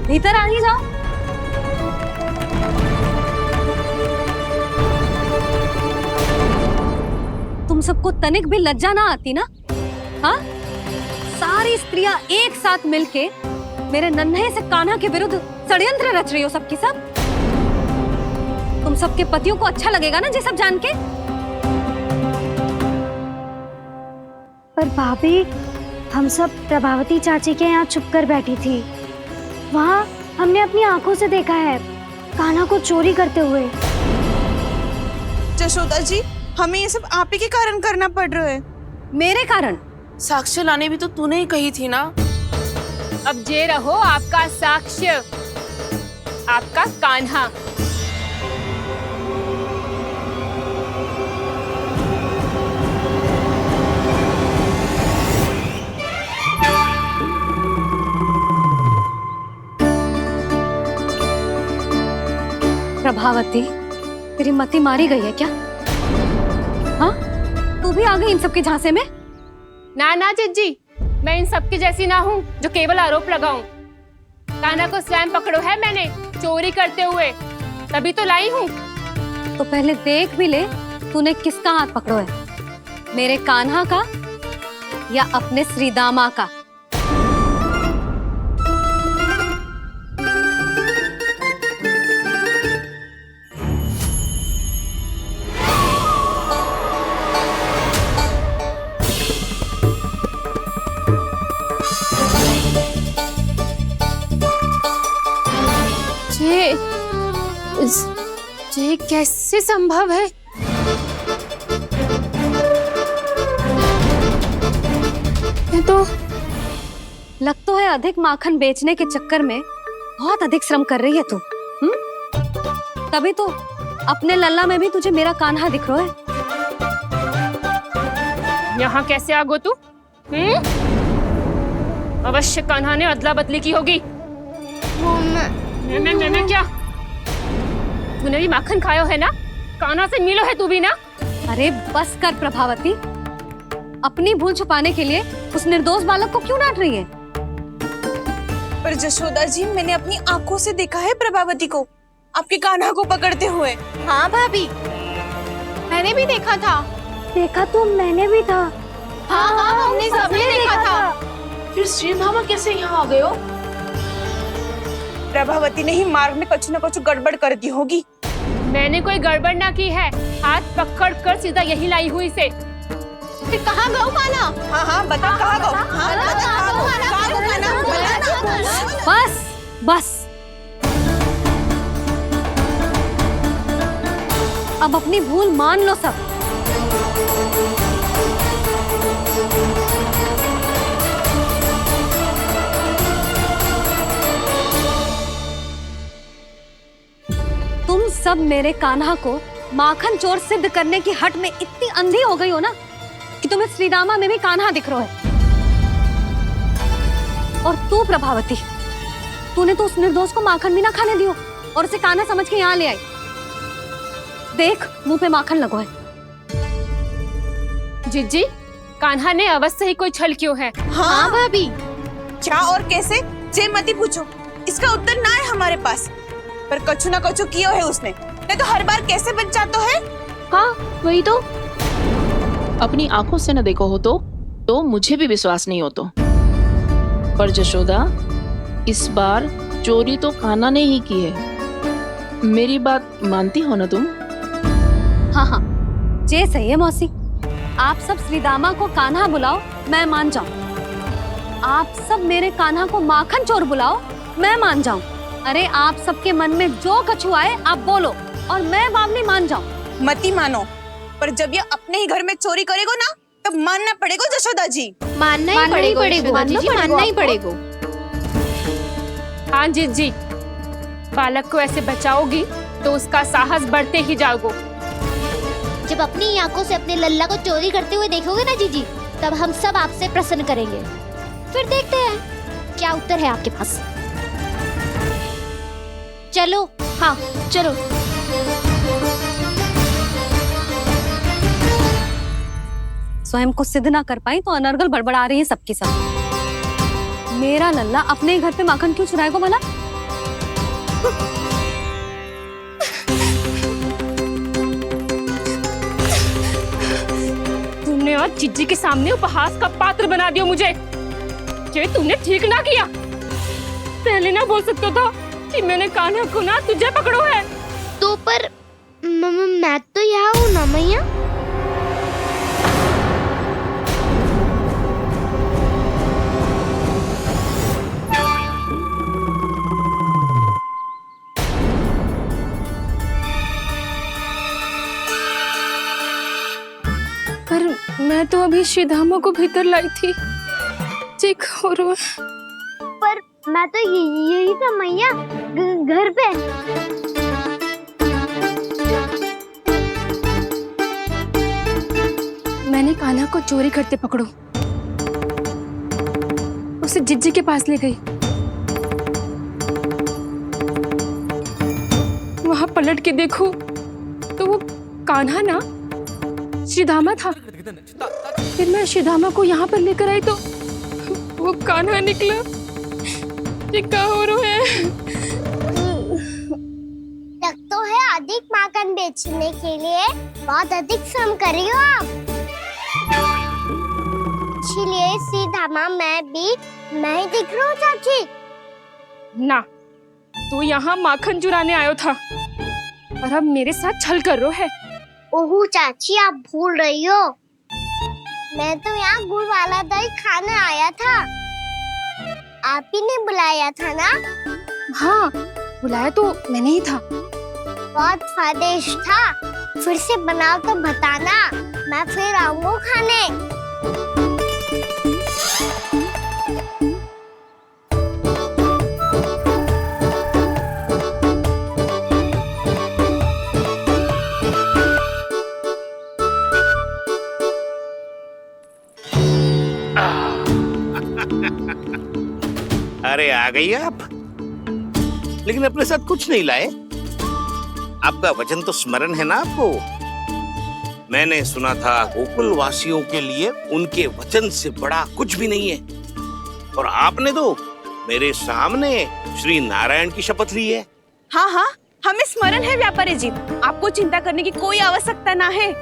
भीतर आ ही जाओ। तुम सबको तनिक भी लज्जा ना आती ना? हाँ? सारी स्त्रियां एक साथ मिलके मेरे नन्हे से कान्हा के विरुद्ध षड्यंत्र रच रही हो सबकी सब। तुम सबके पतियों को अच्छा लगेगा ना ये सब जान के? पर भाभी, हम सब प्रभावती चाची के यहाँ छुप कर बैठी थी। वहाँ हमने अपनी आंखों से देखा है कान्हा को चोरी करते हुए। जशोदा जी, हमें ये सब आप ही के कारण करना पड़ रहा है। मेरे कारण? साक्ष्य लाने भी तो तूने ही कही थी ना। अब जे रहो आपका साक्ष्य, आपका कान्हा। प्रभावती, तेरी मति मारी गई है क्या? हाँ? तू भी आ गई इन सबके झांसे में? ना ना जिज्जी, मैं इन सबकी जैसी ना हूँ जो केवल आरोप लगाऊं। कान्हा को स्वयं पकड़ो है मैंने चोरी करते हुए, तभी तो लाई हूँ। तो पहले देख भी ले तूने किसका हाथ पकड़ो है, मेरे कान्हा का या अपने श्रीदामा का? ये कैसे संभव है? ये तो लग तो है अधिक माखन बेचने के चक्कर में बहुत अधिक श्रम कर रही है तू। तभी तो अपने लल्ला में भी तुझे मेरा कान्हा दिख रहा है। यहाँ कैसे आ गो तू? अवश्य कान्हा ने अदला बदली की होगी। मैं क्या? तूने भी माखन खायो है ना? कान्हा से मिलो है तू भी ना? अरे बस कर प्रभावती, अपनी भूल छुपाने के लिए उस निर्दोष बालक को क्यों डांट रही है? पर जशोदा जी, मैंने अपनी आंखों से देखा है प्रभावती को आपके कान्हा को पकड़ते हुए। हाँ भाभी, मैंने भी देखा था। देखा तो मैंने भी था। हाँ हाँ, हमने सबने देखा था। फिर श्रीधामा कैसे यहाँ आ गए हो? प्रभावती ने ही मार्ग में कुछ न कुछ गड़बड़ कर दी होगी। मैंने कोई गड़बड़ ना की है, हाथ पकड़ कर सीधा यही लाई हुई से। फिर कहाँ गौ कान्हा? हाँ हाँ बता, कहाँ गौ? हाँ बता, कहाँ गौ कान्हा? बस बस, अब अपनी भूल मान लो सब। तुम सब मेरे कान्हा को माखन चोर सिद्ध करने की हट में इतनी अंधी हो गई हो ना कि तुम्हें श्रीदामा में भी कान्हा दिख रहा है। और तू प्रभावती, तूने तो उस निर्दोष को माखन भी ना खाने दियो और उसे कान्हा समझ के यहाँ ले आई। देख, मुंह पे माखन लगो है। जिज्जी, कान्हा ने अवश्य ही कोई छल क्यों है। हाँ भाभी, क्या और कैसे जे मती पूछो, इसका उत्तर ना है हमारे पास। पर कछु ना कछु कियो है उसने, नहीं तो हर बार कैसे बच जाता है। हाँ वही तो। अपनी आंखों से न देखो हो तो मुझे भी विश्वास नहीं हो तो। पर जशोदा, इस बार चोरी तो कान्हा ने ही की है। मेरी बात मानती हो ना तुम? हाँ, जे सही है मौसी। आप सब श्रीदामा को कान्हा बुलाओ, मैं मान जाऊं। आप सब मेरे कान्हा को माखन चोर बुलाओ, मैं मान जाऊं। अरे आप सबके मन में जो कछु आए आप बोलो और मैं बावली मान जाऊं। मती मानो, पर जब ये अपने ही घर में चोरी करेगो ना तब मानना पड़ेगा जशोदा जी। मानना ही पड़ेगा, मानना ही पड़ेगा। हाँ जिज्जी, बालक को ऐसे बचाओगी तो उसका साहस बढ़ते ही जाओगे। जब अपनी आंखों से अपने लल्ला को चोरी करते हुए देखोगे ना जीजी, तब हम सब आपसे प्रसन्न करेंगे। फिर देखते हैं क्या उत्तर है आपके पास। चलो। हाँ चलो। स्वयं को सिद्ध ना कर पाई तो अनर्गल बड़बड़ा रही है सबके सब। मेरा लल्ला अपने ही घर पे माखन क्यों चुराएगा भला? तुमने आज जिज्जी के सामने उपहास का पात्र बना दिया मुझे। ये तुमने ठीक ना किया। पहले ना बोल सकता था कि मैंने कान्हा को ना तुझे पकड़ो है। तो पर मैं तो यहाँ हूँ ना मैया। पर मैं तो अभी श्रीधामा को भीतर लाई थी। चेक हो रहा है। पर मैं तो यही था मैया, घर पे। मैंने कान्हा को चोरी करते पकड़ो, उसे जिज्जी के पास ले गई। वहां पलट के देखो तो वो कान्हा ना श्रीधामा था। फिर मैं श्रीधामा को यहाँ पर लेकर आई तो वो कान्हा निकला। ये क्या हो रहा है? लगता है अधिक माखन बेचने के लिए बहुत अधिक श्रम कर रही हो आप। इसलिए श्रीधामा मैं ही दिख रहा हूँ चाची। ना, तू यहाँ माखन चुराने आयो था और अब मेरे साथ छल कर रो है। ओह चाची, आप भूल रही हो, मैं तो यहाँ गुड़ वाला दही खाने आया था। आप ही ने बुलाया था ना? हाँ, बुलाया तो मैंने ही था। बहुत स्वादिष्ट था। फिर से बनाओ तो बताना, मैं फिर आऊंगा खाने। अरे आ गई आप, लेकिन अपने साथ कुछ नहीं लाए। आपका वचन तो स्मरण है ना आपको? मैंने सुना था गोकुल वासियों के लिए उनके वचन से बड़ा कुछ भी नहीं है। और आपने तो मेरे सामने श्री नारायण की शपथ ली है। हाँ हाँ, हमें स्मरण है व्यापारी जी। आपको चिंता करने की कोई आवश्यकता ना है।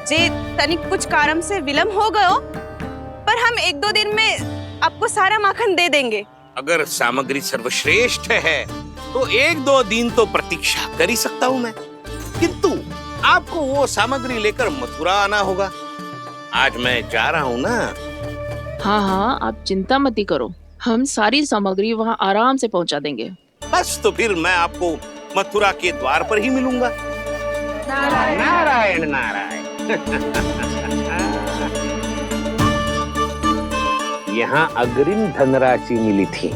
जे तनिक कुछ कारण से विलंब हो गयो, पर हम 1-2 दिन में आपको सारा माखन दे देंगे। अगर सामग्री सर्वश्रेष्ठ है तो 1-2 दिन तो प्रतीक्षा कर ही सकता हूँ मैं, किंतु आपको वो सामग्री लेकर मथुरा आना होगा। आज मैं जा रहा हूँ ना। हाँ, आप चिंता मत करो, हम सारी सामग्री वहाँ आराम से पहुँचा देंगे। बस तो फिर मैं आपको मथुरा के द्वार पर ही मिलूंगा। नारायण नारायण। यहाँ अग्रिम धनराशि मिली थी,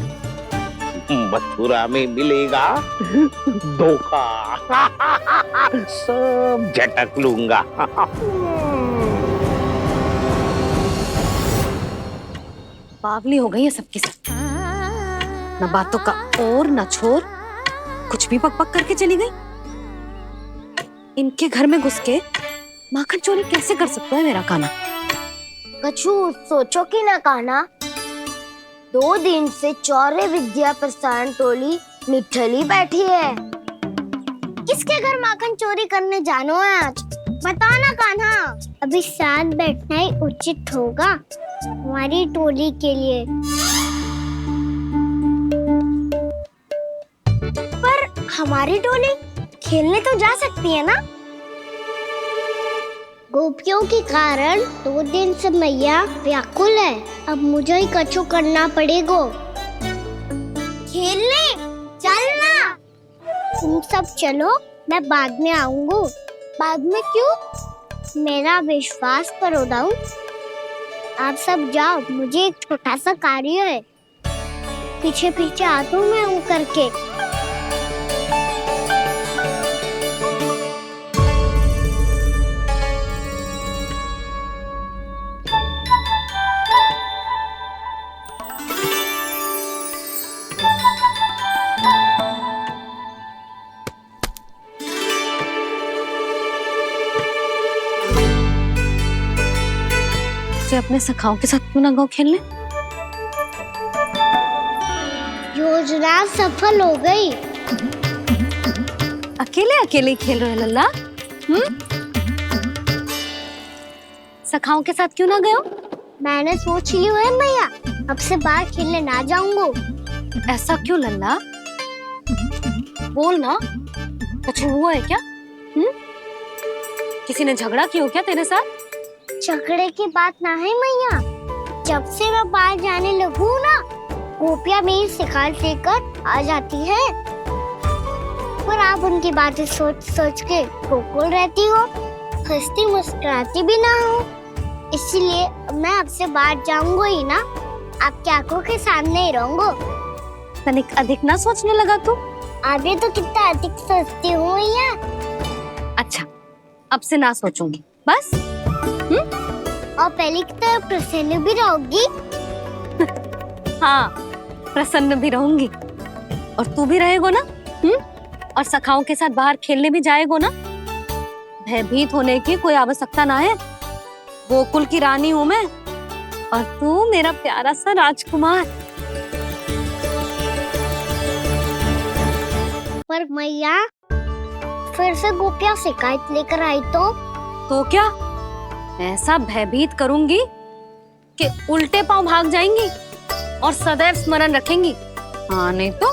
मथुरा में मिलेगा धोखा। सब झटक लूंगा। पागली हो गई है सबकी सब। न बातों का और न छोर, कुछ भी पक पक करके चली गई। इनके घर में घुस के माखन चोरी कैसे कर सकता है मेरा काना? कछु सोचो कि ना कान्हा, 2 दिन से चौर्य विद्या प्रसारण टोली निठली बैठी है। किसके घर माखन चोरी करने जानो है आज? बताओ ना कान्हा। अभी साथ बैठना ही उचित होगा हमारी टोली के लिए। पर हमारी टोली खेलने तो जा सकती है ना? गोपियों के कारण 2 दिन से मैया व्याकुल है। अब मुझे ही कछु करना पड़ेगा। खेलने चलना। तुम सब चलो, मैं बाद में आऊंगा। बाद में क्यों? मेरा विश्वास करो दाऊ। आप सब जाओ, मुझे एक छोटा सा कार्य है। पीछे पीछे आता हूँ मैं हूँ करके। से अपने सखाओं के साथ क्यों ना गाँव खेलने? योजना सफल हो गई। अकेले अकेले ही खेल रहे लल्ला? सखाओं के साथ क्यों ना गए हो? मैंने सोच लिया है मैया, अब से बाहर खेलने ना जाऊंगा। ऐसा क्यों लल्ला? बोल ना, कुछ हुआ है क्या? किसी ने झगड़ा किया हो क्या तेरे साथ? झगड़े की बात ना है मैया। जब से मैं बाहर जाने लगू ना, गोपियां मेरी शिकार लेकर आ जाती है। पर आप उनकी बातें सोच सोच के गोकुल रहती हो, हंसती मुस्कुराती भी ना हो। इसलिए मैं आपसे बाहर जाऊंगा ही ना, आपकी आंखों के सामने ही रहूंगा। तनिक अधिक ना सोचने लगा तू? आगे तो कितना अधिक सोचती हूँ मैया। अच्छा, अब से ना सोचूंगी बस। और पहले की तरह प्रसन्न भी रहोगी। हाँ, प्रसन्न भी रहूंगी। और तू भी रहेगो ना? और सखाओं के साथ बाहर खेलने भी जाएगो ना? भयभीत होने की कोई आवश्यकता ना है। गोकुल की रानी हूँ मैं, और तू मेरा प्यारा सा राजकुमार। पर मैया, फिर से गोपियां शिकायत लेकर आई तो क्या? ऐसा भयभीत करूंगी कि उल्टे पांव भाग जाएंगी और सदैव स्मरण रखेंगी। हाँ नहीं तो?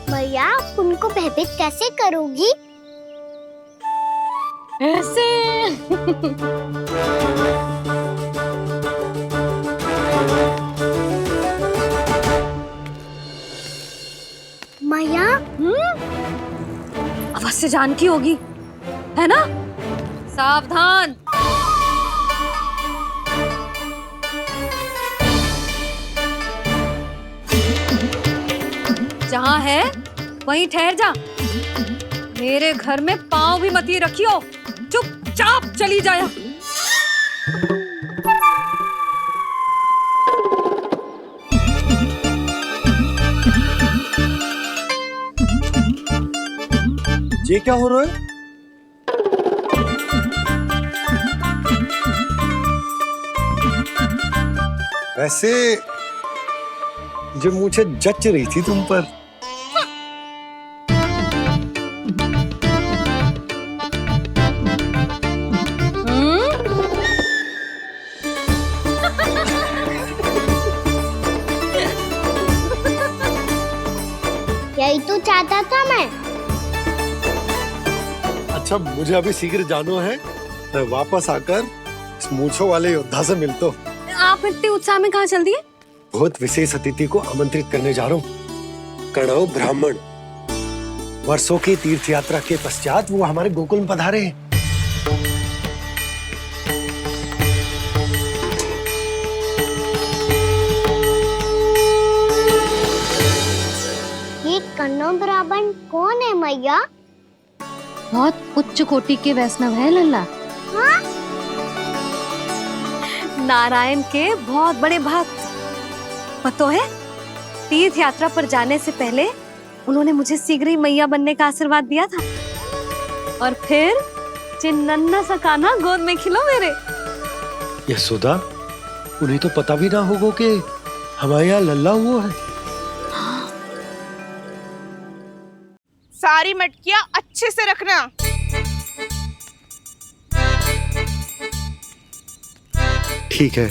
भैया, उनको भयभीत कैसे करोगी? ऐसे। मैया, अवश्य जानकी होगी, है ना? सावधान। जहाँ है वहीं ठहर जा। मेरे घर में पाँव भी मत ही रखियो, चुपचाप चली जाया। ये क्या हो रहा है? वैसे जो मुझे जच रही थी तुम पर। यही तो चाहता था मैं। अच्छा, मुझे अभी शीघ्र जाना है। मैं वापस आकर इस मूंछों वाले योद्धा से मिलता हूँ। आप इतने उत्साह में कहाँ चल दिए? बहुत विशेष अतिथि को आमंत्रित करने जा रहा हूँ। कणव ब्राह्मण। वर्षों की तीर्थ यात्रा के पश्चात वो हमारे गोकुल में पधारे हैं। कर्ण ब्राह्मण कौन है मैया? बहुत उच्च कोटि के वैष्णव है लल्ला। हाँ? नारायण के बहुत बड़े भक्त। पता है, तीर्थ यात्रा पर जाने से पहले उन्होंने मुझे शीघ्र ही मैया बनने का आशीर्वाद दिया था। और फिर चिन्नन्ना सा कान्हा गोद में खिलो मेरे। यशोदा, उन्हें तो पता भी ना होगा कि हमारे यहाँ लल्ला हुआ है। सारी मटकियां अच्छे से रखना। ठीक है।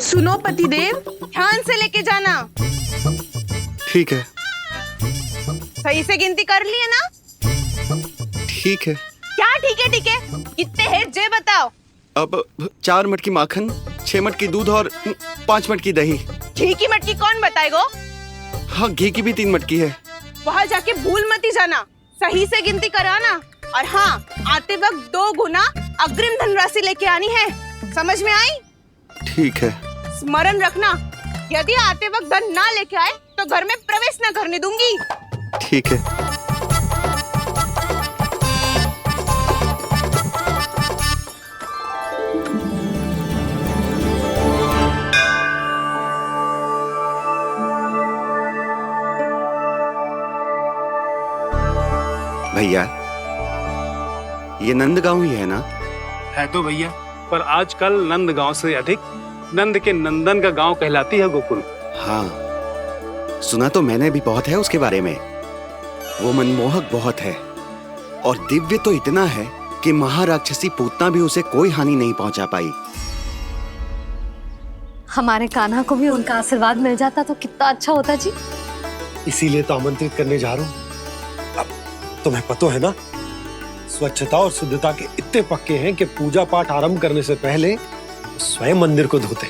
सुनो पतिदेव, ध्यान से लेके जाना। ठीक है। सही से गिनती कर लिए ना? ठीक है। क्या ठीक है? ठीक है कितने हैं जे बताओ। अब 4 मटकी माखन, 6 मटकी दूध और 5 मटकी दही। घी की मटकी कौन बताएगा? हाँ, घी की भी 3 मटकी है। वहाँ जाके भूल मती जाना, सही से गिनती कराना। और हाँ, आते वक्त 2 गुना अग्रिम धनराशि लेके आनी है। समझ में आई? ठीक है। स्मरण रखना, यदि आते वक्त धन ना लेके आए तो घर में प्रवेश न करने दूंगी। ठीक है। भैया, ये नंदगांव ही है ना? है तो भैया, पर आजकल नंदगांव से अधिक नंद के नंदन का गांव कहलाती है गोकुल। हाँ, सुना तो मैंने भी बहुत है उसके बारे में। वो मनमोहक बहुत है और दिव्य तो इतना है कि महाराक्षसी पूतना भी उसे कोई हानि नहीं पहुंचा पाई। हमारे कान्हा को भी उनका आशीर्वाद मिल जाता तो कितना अच्छा होता जी। इसीलिए तो आमंत्रित करने जा रहा हूँ। अब तुम्हें पता है ना, स्वच्छता और शुद्धता के इतने पक्के हैं कि पूजा पाठ आरंभ करने से पहले स्वयं मंदिर को धोते।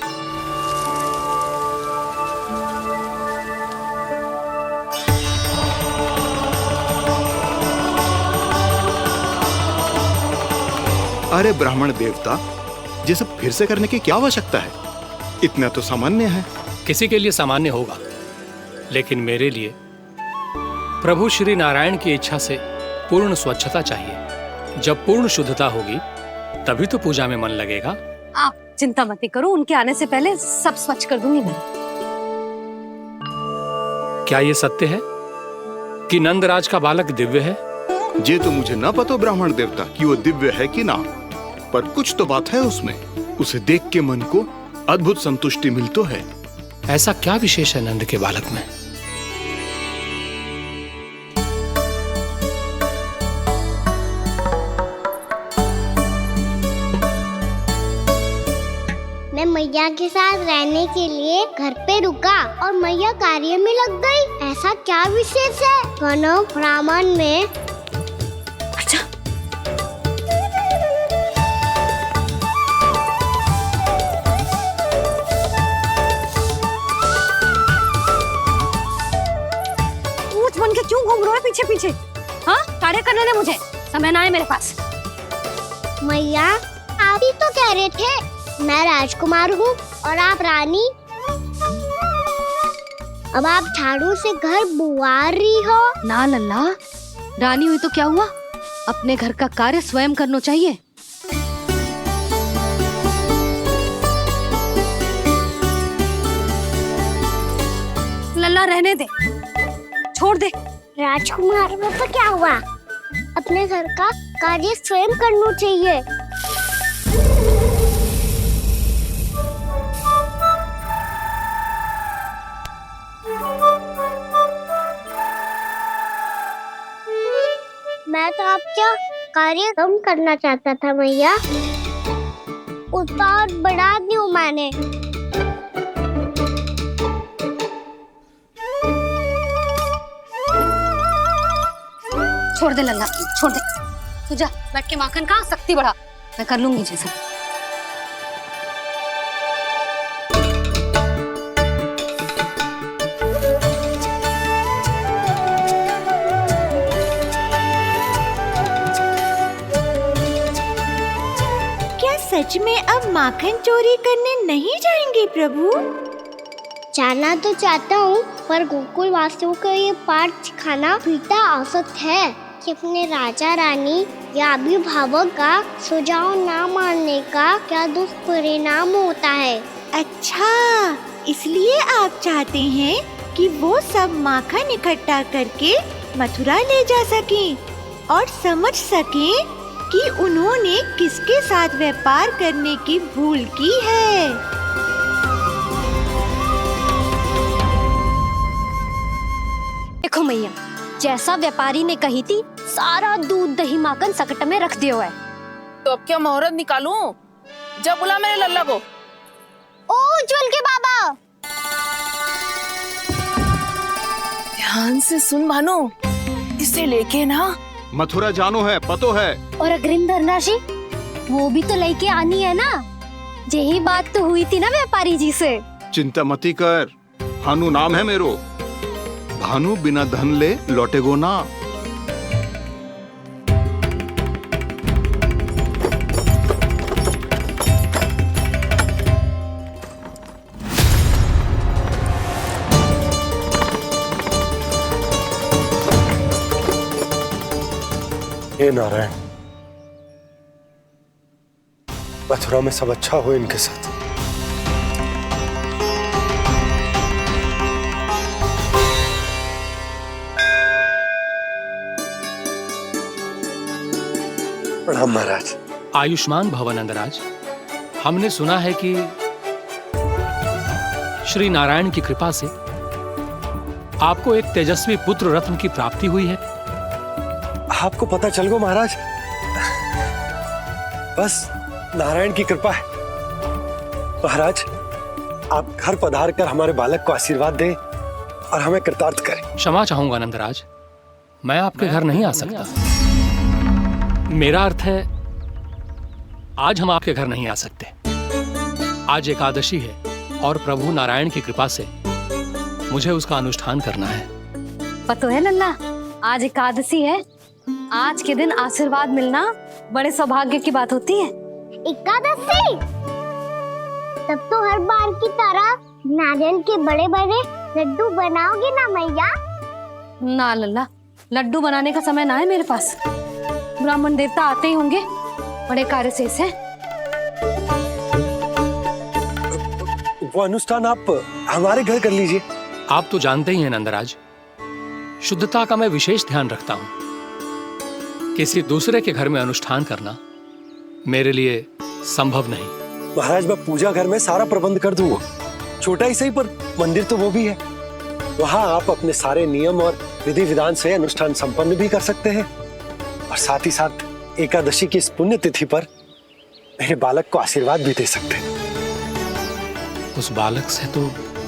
अरे ब्राह्मण देवता, ये सब फिर से करने की क्या आवश्यकता है? इतना तो सामान्य है। किसी के लिए सामान्य होगा, लेकिन मेरे लिए प्रभु श्री नारायण की इच्छा से पूर्ण स्वच्छता चाहिए। जब पूर्ण शुद्धता होगी तभी तो पूजा में मन लगेगा। आप चिंता मत करो, उनके आने से पहले सब स्वच्छ कर दूंगी मैं। क्या ये सत्य है कि नंदराज का बालक दिव्य है? ये तो मुझे ना पता ब्राह्मण देवता कि वो दिव्य है कि ना, पर कुछ तो बात है उसमें। उसे देख के मन को अद्भुत संतुष्टि मिल तो है। ऐसा क्या विशेष है नंद के बालक में? मैं मैया के साथ रहने के लिए घर पे रुका और मैया कार्य में लग गई। ऐसा क्या विशेष है कर्ण ब्राह्मण में? अच्छा, ऊंच बन के क्यों घूम रहे हो पीछे पीछे? हाँ, कार्य करने दे मुझे, समय ना है मेरे पास। मैया, आप ही तो कह रहे थे मैं राजकुमार हूँ और आप रानी। अब आप झाड़ू से घर बुआ रही हो। ना लल्ला, रानी हुई तो क्या हुआ, अपने घर का कार्य स्वयं करना चाहिए। लल्ला रहने दे, छोड़ दे। राजकुमार में तो क्या हुआ, अपने घर का कार्य स्वयं करना चाहिए। मैं तो आपका कार्य कम करना चाहता था मैया, उसका और बढ़ा दूं मैंने। छोड़ दे लल्ला, छोड़ दे। तू जा बैठ के माखन खा, शक्ति बढ़ा, मैं कर लूंगी जैसा। सच में अब माखन चोरी करने नहीं जाएंगे प्रभु? जानना तो चाहता हूँ, पर गोकुल वासियों को ये पाठ सिखाना पीता औसत है कि अपने राजा रानी या अभिभावक का सुझाव ना मानने का क्या दुष्परिणाम होता है। अच्छा, इसलिए आप चाहते हैं कि वो सब माखन इकट्ठा करके मथुरा ले जा सकें और समझ सकें कि उन्होंने किसके साथ व्यापार करने की भूल की है। देखो मैया, जैसा व्यापारी ने कही थी, सारा दूध दही माखन सकट में रख दियो है। तो अब क्या मुहूर्त निकालूं? जब बुला मेरे लल्ला को। ओ उज्जवल के बाबा, ध्यान से सुन भानु, इसे लेके ना मथुरा जानो है, पतो है। और अग्रिम धनराशि वो भी तो लेके आनी है ना। यही बात तो हुई थी ना व्यापारी जी से। चिंता मती कर, भानु नाम है मेरो। भानु बिना धन ले लौटेगो ना। हे नारायण, मथुरा में सब अच्छा हो इनके साथ। प्रणाम महाराज। आयुष्मान भव नंदराज। हमने सुना है कि श्री नारायण की कृपा से आपको एक तेजस्वी पुत्र रत्न की प्राप्ति हुई है। आपको पता चल गो महाराज, बस नारायण की कृपा है। महाराज, आप घर पधार कर हमारे बालक को आशीर्वाद दें और हमें कृतार्थ करें। क्षमा चाहूंगा नंदराज, मैं आपके घर नहीं आ सकता। मेरा अर्थ है, आज हम आपके घर नहीं आ सकते। आज एकादशी है और प्रभु नारायण की कृपा से मुझे उसका अनुष्ठान करना है। पतो है लल्ला, आज एकादशी है। आज के दिन आशीर्वाद मिलना बड़े सौभाग्य की बात होती है। एकादशी, तब तो हर बार की तरह नारियल के बड़े बड़े लड्डू बनाओगे ना मैया? ना लल्ला, लड्डू बनाने का समय ना है मेरे पास। ब्राह्मण देवता आते ही होंगे, बड़े कार्य शेष है। वो अनुष्ठान आप हमारे घर कर लीजिए। आप तो जानते ही हैं नंदराज, शुद्धता का मैं विशेष ध्यान रखता हूं। किसी दूसरे के घर में अनुष्ठान करना मेरे लिए संभव नहीं। महाराज, मैं पूजा घर में सारा प्रबंध कर दूंगा। छोटा ही सही, पर मंदिर तो वो भी है। वहां आप अपने सारे नियम और विधि विधान से अनुष्ठान संपन्न भी कर सकते हैं और साथ ही साथ एकादशी की इस पुण्य तिथि पर मेरे बालक को आशीर्वाद भी दे सकते हैं। उस बालक से तो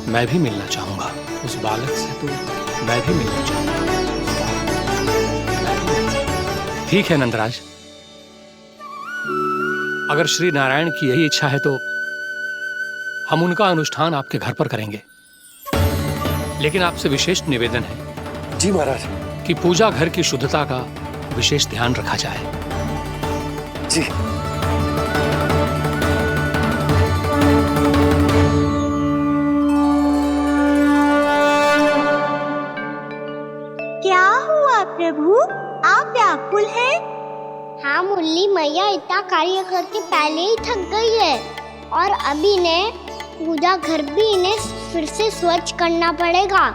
मैं भी मिलना चाहूंगा। उस बालक से तो मैं भी मिलना चाहूंगा। ठीक है नंदराज, अगर श्री नारायण की यही इच्छा है तो हम उनका अनुष्ठान आपके घर पर करेंगे। लेकिन आपसे विशेष निवेदन है। जी महाराज। कि पूजा घर की शुद्धता का विशेष ध्यान रखा जाए। जी। क्या हुआ प्रभु, आप व्याकुल हैं? हाँ मुरली मैया इतना कार्य करके पहले ही थक गई है और अभी ने पूजा घर भी इन्हें फिर से स्वच्छ करना पड़ेगा।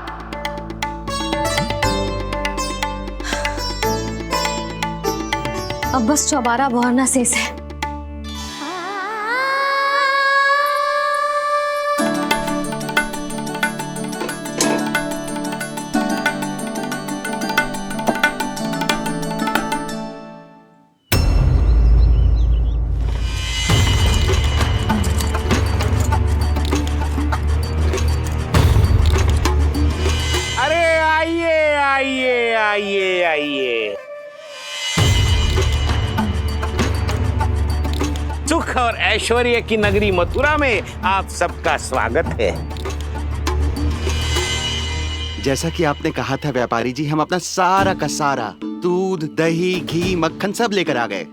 अब बस चौबारा बहाना शेष है। सुख और ऐश्वर्य की नगरी मथुरा में आप सबका स्वागत है। जैसा कि आपने कहा था व्यापारी जी, हम अपना सारा का सारा दूध, दही, घी, मक्खन सब लेकर आ गए।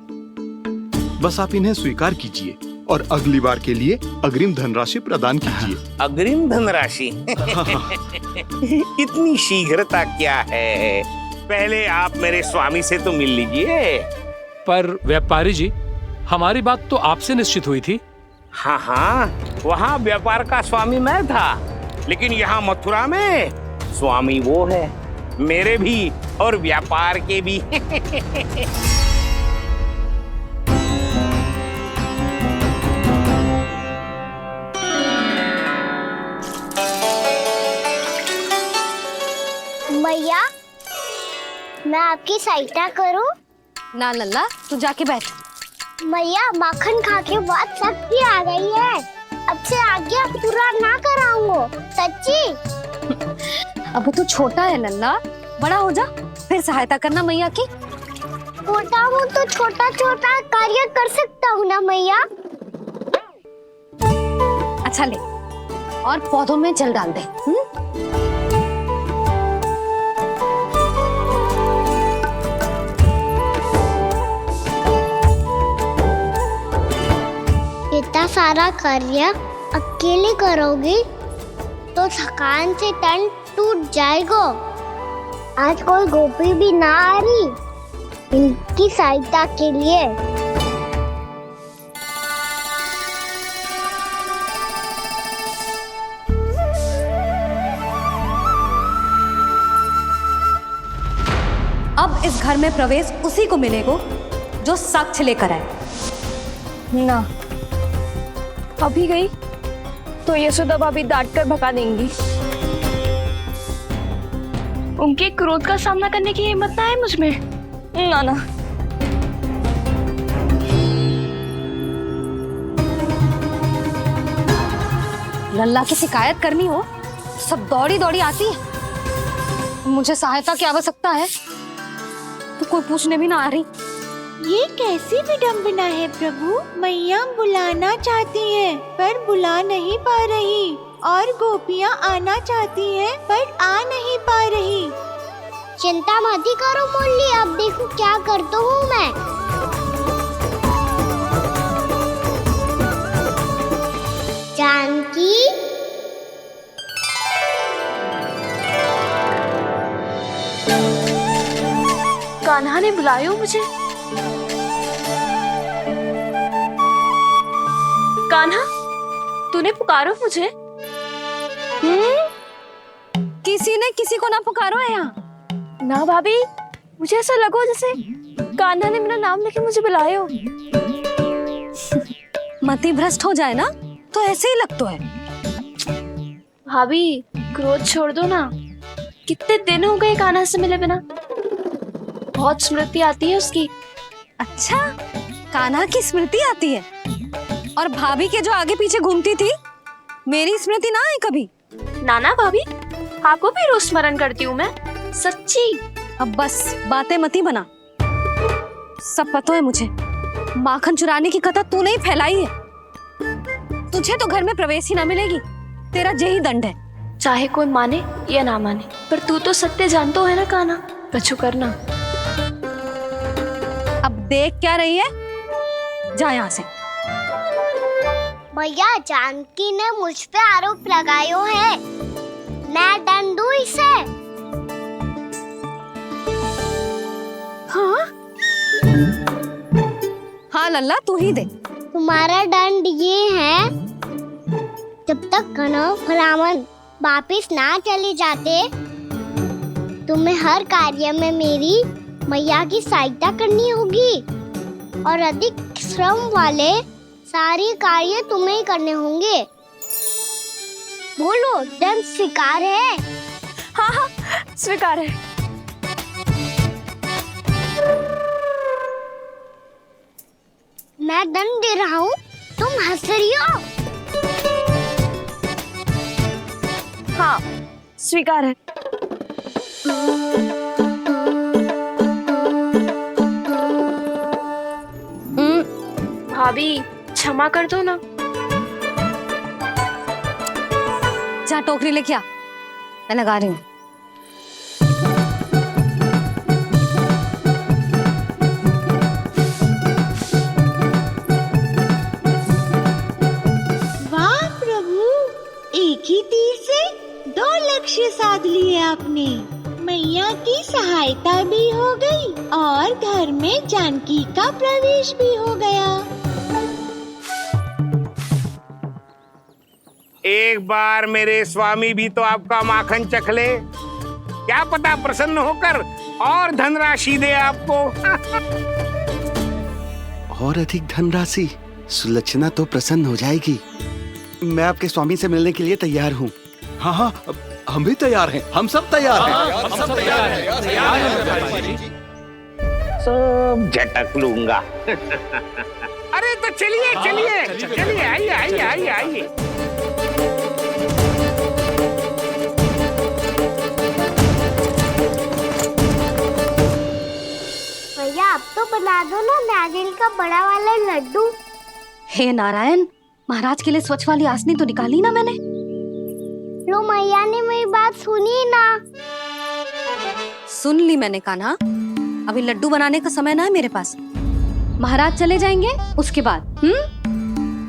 बस आप इन्हें स्वीकार कीजिए और अगली बार के लिए अग्रिम धनराशि प्रदान कीजिए। अग्रिम धनराशि? इतनी शीघ्रता क्या है? पहले आप मेरे स्वामी से तो मिल लीजिए। पर व्यापारी जी, हमारी बात तो आपसे निश्चित हुई थी। हाँ हाँ, वहाँ व्यापार का स्वामी मैं था, लेकिन यहाँ मथुरा में स्वामी वो है, मेरे भी और व्यापार के भी। मैया, मैं आपकी सहायता करूं? ना लल्ला, तू जाके बैठ। मैया, माखन खा के बहुत शक्ति आ गई है। अब से आगे पूरा ना कराऊंगा, सच्ची। अब तू छोटा है लल्ला, बड़ा हो जा फिर सहायता करना मैया की। छोटा हूँ तो छोटा छोटा कार्य कर सकता हूँ ना मैया। अच्छा ले, और पौधों में जल डाल दे। इतना सारा कार्य अकेले करोगी तो थकान से तन टूट जाएगा। आज कोई गोपी भी ना आ रही इनकी सहायता के लिए। अब इस घर में प्रवेश उसी को मिलेगा जो साक्ष्य लेकर आए। ना, अभी गई तो यशोदा भाभी डांट कर भगा देंगी। उनके क्रोध का सामना करने की हिम्मत ना है मुझ में। ना ना। लल्ला की शिकायत करनी हो सब दौड़ी दौड़ी आती है। मुझे सहायता की आवश्यकता है तो कोई पूछने भी ना आ रही। ये कैसी विडंबना है प्रभु। मैया बुलाना चाहती हैं पर बुला नहीं पा रही, और गोपियाँ आना चाहती हैं पर आ नहीं पा रही। चिंता मत ही करो मुरली, अब देखो क्या करता हूँ मैं। जानकी, कान्हा ने बुलाया मुझे। कान्हा, तूने पुकारो मुझे? किसी ने किसी को ना पुकारो है यहाँ। ना भाभी, मुझे ऐसा लगो जैसे कान्हा ने मेरा नाम लेके मुझे बुलायो। मति भ्रष्ट हो जाए ना तो ऐसे ही लगता है। भाभी, क्रोध छोड़ दो ना। कितने दिन हो गए कान्हा से मिले बिना। बहुत स्मृति आती है उसकी। अच्छा, कान्हा की स्मृति आती है? और भाभी के जो आगे पीछे घूमती थी, मेरी स्मृति ना आई कभी? नाना भाभी, आपको भी रोज स्मरण करती हूँ मैं, सच्ची। अब बस बातें मत ही बना। सब पता है मुझे, माखन चुराने की कथा तूने ही फैलाई है। तुझे तो घर में प्रवेश ही ना मिलेगी, तेरा यही दंड है। चाहे कोई माने या ना माने, पर तू तो सत्य जानता है ना कान्हा। बच्चू करना। अब देख क्या रही है, जा यहाँ से। भैया, जानकी ने मुझ पे आरोप लगायो है, मैं दंड दूं इसे? हाँ हाँ लल्ला, तू ही दे। तुम्हारा दंड ये है, जब तक कनव फलावन वापिस ना चले जाते, तुम्हें हर कार्य में मेरी मैया की सहायता करनी होगी, और अधिक श्रम वाले सारे कार्य तुम्हें ही करने होंगे। बोलो, दंड स्वीकार है? हाँ हाँ, स्वीकार है। मैं दंड दे रहा हूँ, तुम हंस रही हो? हाँ, स्वीकार है। भाभी, क्षमा कर दो ना। जा टोकरी लेके आ, मैं लगा रही हूँ। और घर में जानकी का प्रवेश भी हो गया। एक बार मेरे स्वामी भी तो आपका माखन चख ले, क्या पता प्रसन्न होकर और धनराशि दे आपको। और अधिक धनराशि? सुलक्षणा तो प्रसन्न हो जाएगी। मैं आपके स्वामी से मिलने के लिए तैयार हूँ। हाँ हाँ, हम भी तैयार हैं, हम सब तैयार हैं। हम सब तैयार हैं। सब झटक लूंगा। अरे तो चलिए चलिए चलिए, आइए आइए आइए आइए। भैया आप तो बना दो ना नारियल का बड़ा वाला लड्डू। हे नारायण, महाराज के लिए स्वच्छ वाली आसनी तो निकाली ना मैंने। लो मैया ने मेरी बात सुनी ना। सुन ली मैंने कान्हा, अभी लड्डू बनाने का समय ना है मेरे पास। महाराज चले जाएंगे उसके बाद।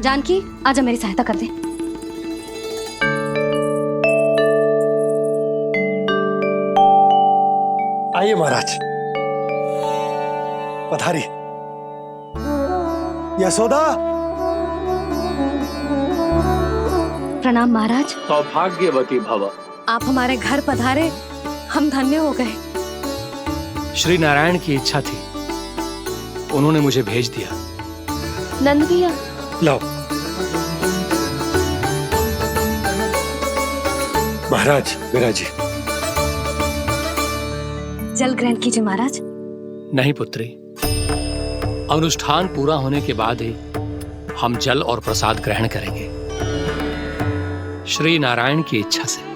जानकी आजा मेरी सहायता कर दे। आइए महाराज, पधारिए। यशोदा। प्रणाम महाराज। सौभाग्यवती भव। आप हमारे घर पधारे, हम धन्य हो गए। श्री नारायण की इच्छा थी, उन्होंने मुझे भेज दिया। नंद भैया लाओ। महाराज विराजी। जल ग्रहण कीजिए महाराज। नहीं पुत्री, अनुष्ठान पूरा होने के बाद ही हम जल और प्रसाद ग्रहण करेंगे, श्री नारायण की इच्छा से।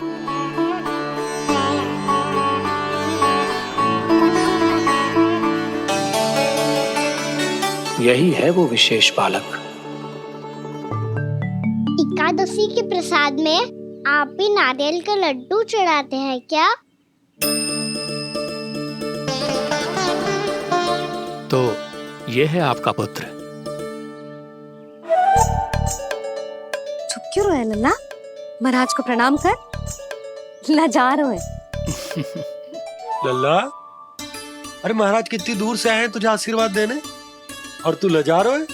यही है वो विशेष बालक। एकादशी के प्रसाद में आप भी नारियल के लड्डू चढ़ाते हैं क्या? तो ये है आपका पुत्र। चुप क्यों रहे लल्ला? महाराज को प्रणाम कर। लजा रहे। लल्ला, अरे महाराज कितनी दूर से आए हैं तुझे आशीर्वाद देने, और तू लजा रहा है?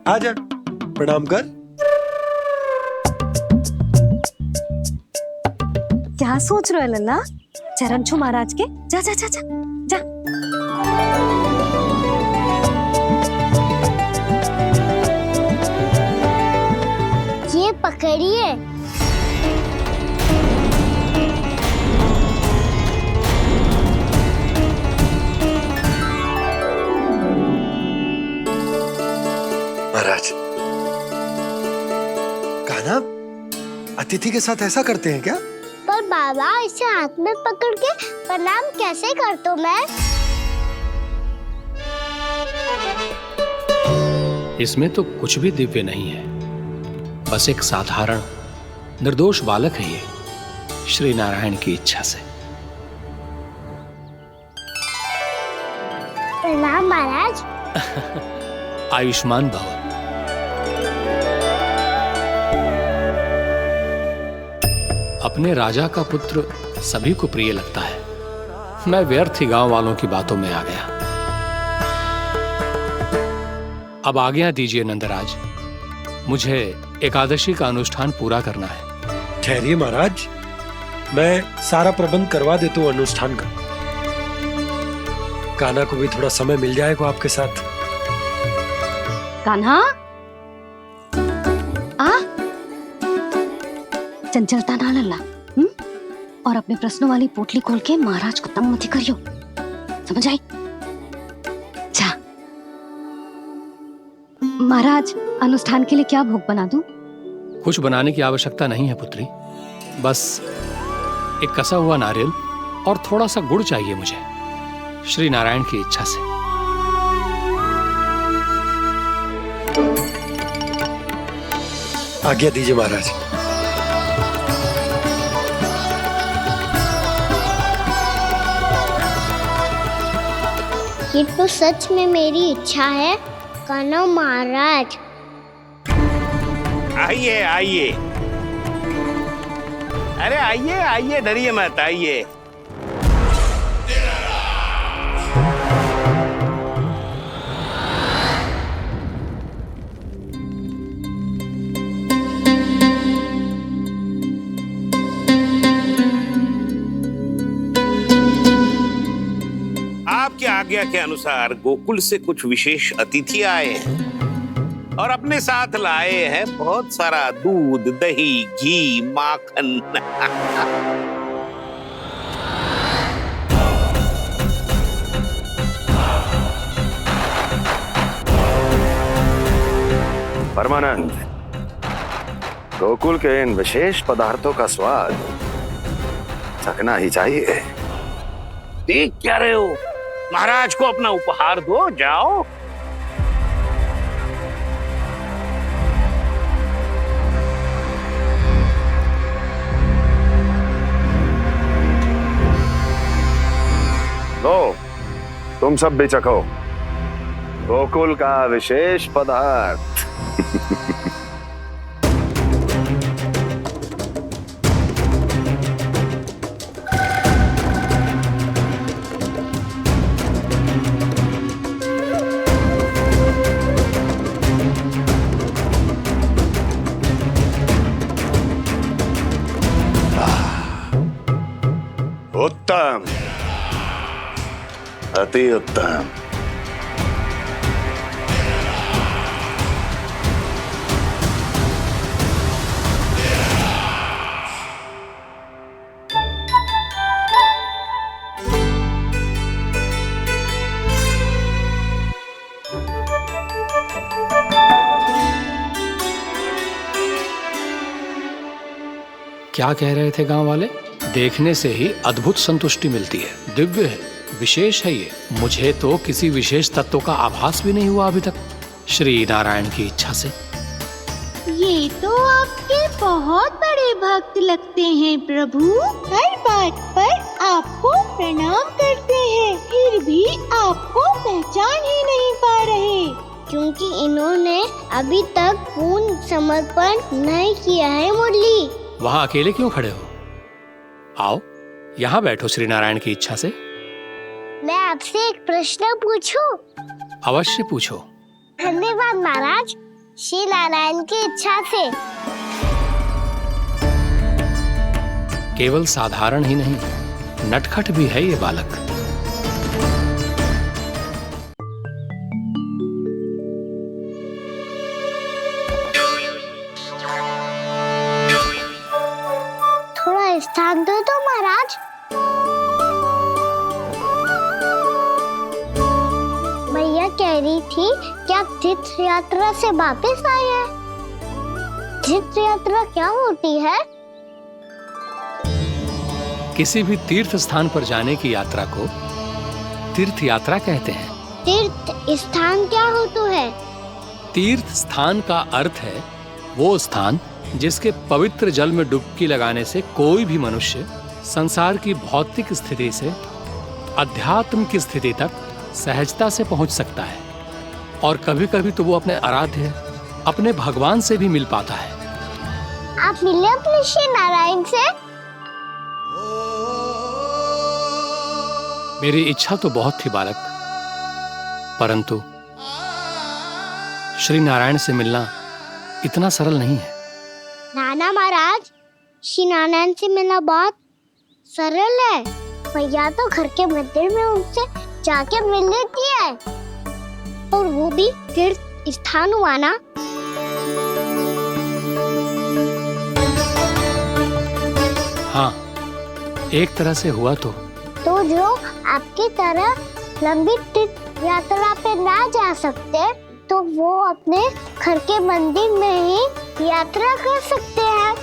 आजा प्रणाम कर। क्या सोच रहे हो लल्ला? चरण छू महाराज के। जा जा जा जा जा। ये पकड़िए। महाराज, कान्हा अतिथि के साथ ऐसा करते हैं क्या? पर बाबा इसे हाथ में पकड़ के प्रणाम कैसे करता हूँ मैं? इसमें तो कुछ भी दिव्य नहीं है, बस एक साधारण निर्दोष बालक है ये, श्री नारायण की इच्छा से। प्रणाम महाराज। आयुष्मान भव। अपने राजा का पुत्र सभी को प्रिय लगता है। मैं व्यर्थ ही गांव वालों की बातों में आ गया। अब आज्ञा दीजिए नंदराज, मुझे एकादशी का अनुष्ठान पूरा करना है। ठहरिए महाराज, मैं सारा प्रबंध करवा देता हूँ अनुष्ठान का। कान्हा को भी थोड़ा समय मिल जाएगा आपके साथ। कान्हा आ, चंचलता ना लल्ला। और अपने प्रश्नों वाली पोटली खोल के महाराज को तंग मत करियो, समझ आई? जा महाराज, अनुष्ठान के लिए क्या भोग बना दूं? कुछ बनाने की आवश्यकता नहीं है पुत्री, बस एक कसा हुआ नारियल और थोड़ा सा गुड़ चाहिए मुझे, श्री नारायण की इच्छा से। आज्ञा दीजिए महाराज। ये तो सच में मेरी इच्छा है कान्हा महाराज। आइए आइए, अरे आइए आइए, डरिए मत, आइए। आपकी आज्ञा के अनुसार गोकुल से कुछ विशेष अतिथि आए हैं और अपने साथ लाए हैं बहुत सारा दूध, दही, घी, माखन। परमानंद, गोकुल के इन विशेष पदार्थों का स्वाद चखना ही चाहिए। देख क्या रहे हो? महाराज को अपना उपहार दो, जाओ। लो, तुम सब भी चखो गोकुल का विशेष पदार्थ। उत्तम, अति उत्तम। क्या कह रहे थे गांव वाले? देखने से ही अद्भुत संतुष्टि मिलती है, दिव्य है, विशेष है ये। मुझे तो किसी विशेष तत्व का आभास भी नहीं हुआ अभी तक, श्री नारायण की इच्छा से। ये तो आपके बहुत बड़े भक्त लगते हैं प्रभु। हर बात पर आपको प्रणाम करते हैं, फिर भी आपको पहचान ही नहीं पा रहे। क्योंकि इन्होंने अभी तक पूर्ण समर्पण नहीं किया है मुरली। वहाँ अकेले क्यों खड़े हो? आओ यहाँ बैठो श्री नारायण की इच्छा से। मैं आपसे एक प्रश्न पूछूं? अवश्य पूछो। धन्यवाद महाराज, श्री नारायण की इच्छा से। केवल साधारण ही नहीं, नटखट भी है ये बालक। थोड़ा स्थान दो तो महाराज। भैया कह रही थी कि आप तीर्थ यात्रा से वापस आए हैं। तीर्थ यात्रा क्या होती है? किसी भी तीर्थ स्थान पर जाने की यात्रा को तीर्थ यात्रा कहते हैं। तीर्थ स्थान क्या होता है? तीर्थ स्थान का अर्थ है वो स्थान जिसके पवित्र जल में डुबकी लगाने से कोई भी मनुष्य संसार की भौतिक स्थिति से अध्यात्म की स्थिति तक सहजता से पहुंच सकता है, और कभी कभी तो वो अपने आराध्य, अपने भगवान से भी मिल पाता है। आप मिले अपने श्री नारायण से? मेरी इच्छा तो बहुत थी बालक, परंतु श्री नारायण से मिलना इतना सरल नहीं है। नाना महाराज, श्री नारायण से मिलना बहुत सरल है। भैया तो घर के मंदिर में उनसे जाके मिल लेती है, और वो भी तीर्थ स्थान हुआ ना। हाँ, एक तरह से हुआ तो जो आपकी तरह लंबी तीर्थ यात्रा पे ना जा सकते, तो वो अपने घर के मंदिर में ही यात्रा कर सकते हैं,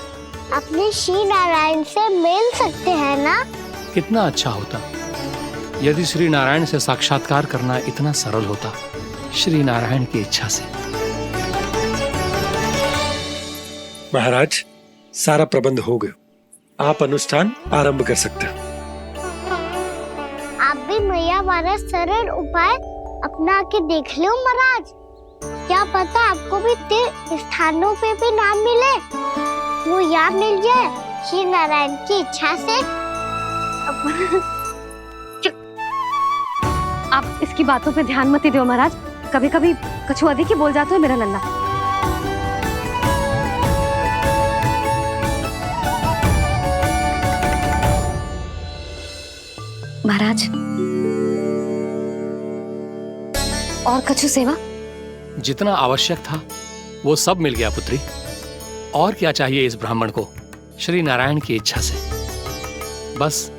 अपने श्री नारायण से मिल सकते हैं ना। कितना अच्छा होता यदि श्री नारायण से साक्षात्कार करना इतना सरल होता, श्री नारायण की इच्छा से। महाराज, सारा प्रबंध हो गया, आप अनुष्ठान आरंभ कर सकते हैं। आप भी मैया वाला सरल उपाय अपना के देख लो महाराज। क्या पता आपको भी तीर्थ स्थानों पे भी नाम मिले, वो यहाँ मिल जाए श्री नारायण की इच्छा से। आप इसकी बातों पे ध्यान मत दो महाराज, कभी कभी कछुआ देखी बोल जाता है मेरा लल्ला। महाराज, और कछु सेवा? जितना आवश्यक था वो सब मिल गया पुत्री। और क्या चाहिए इस ब्राह्मण को श्री नारायण की इच्छा से? बस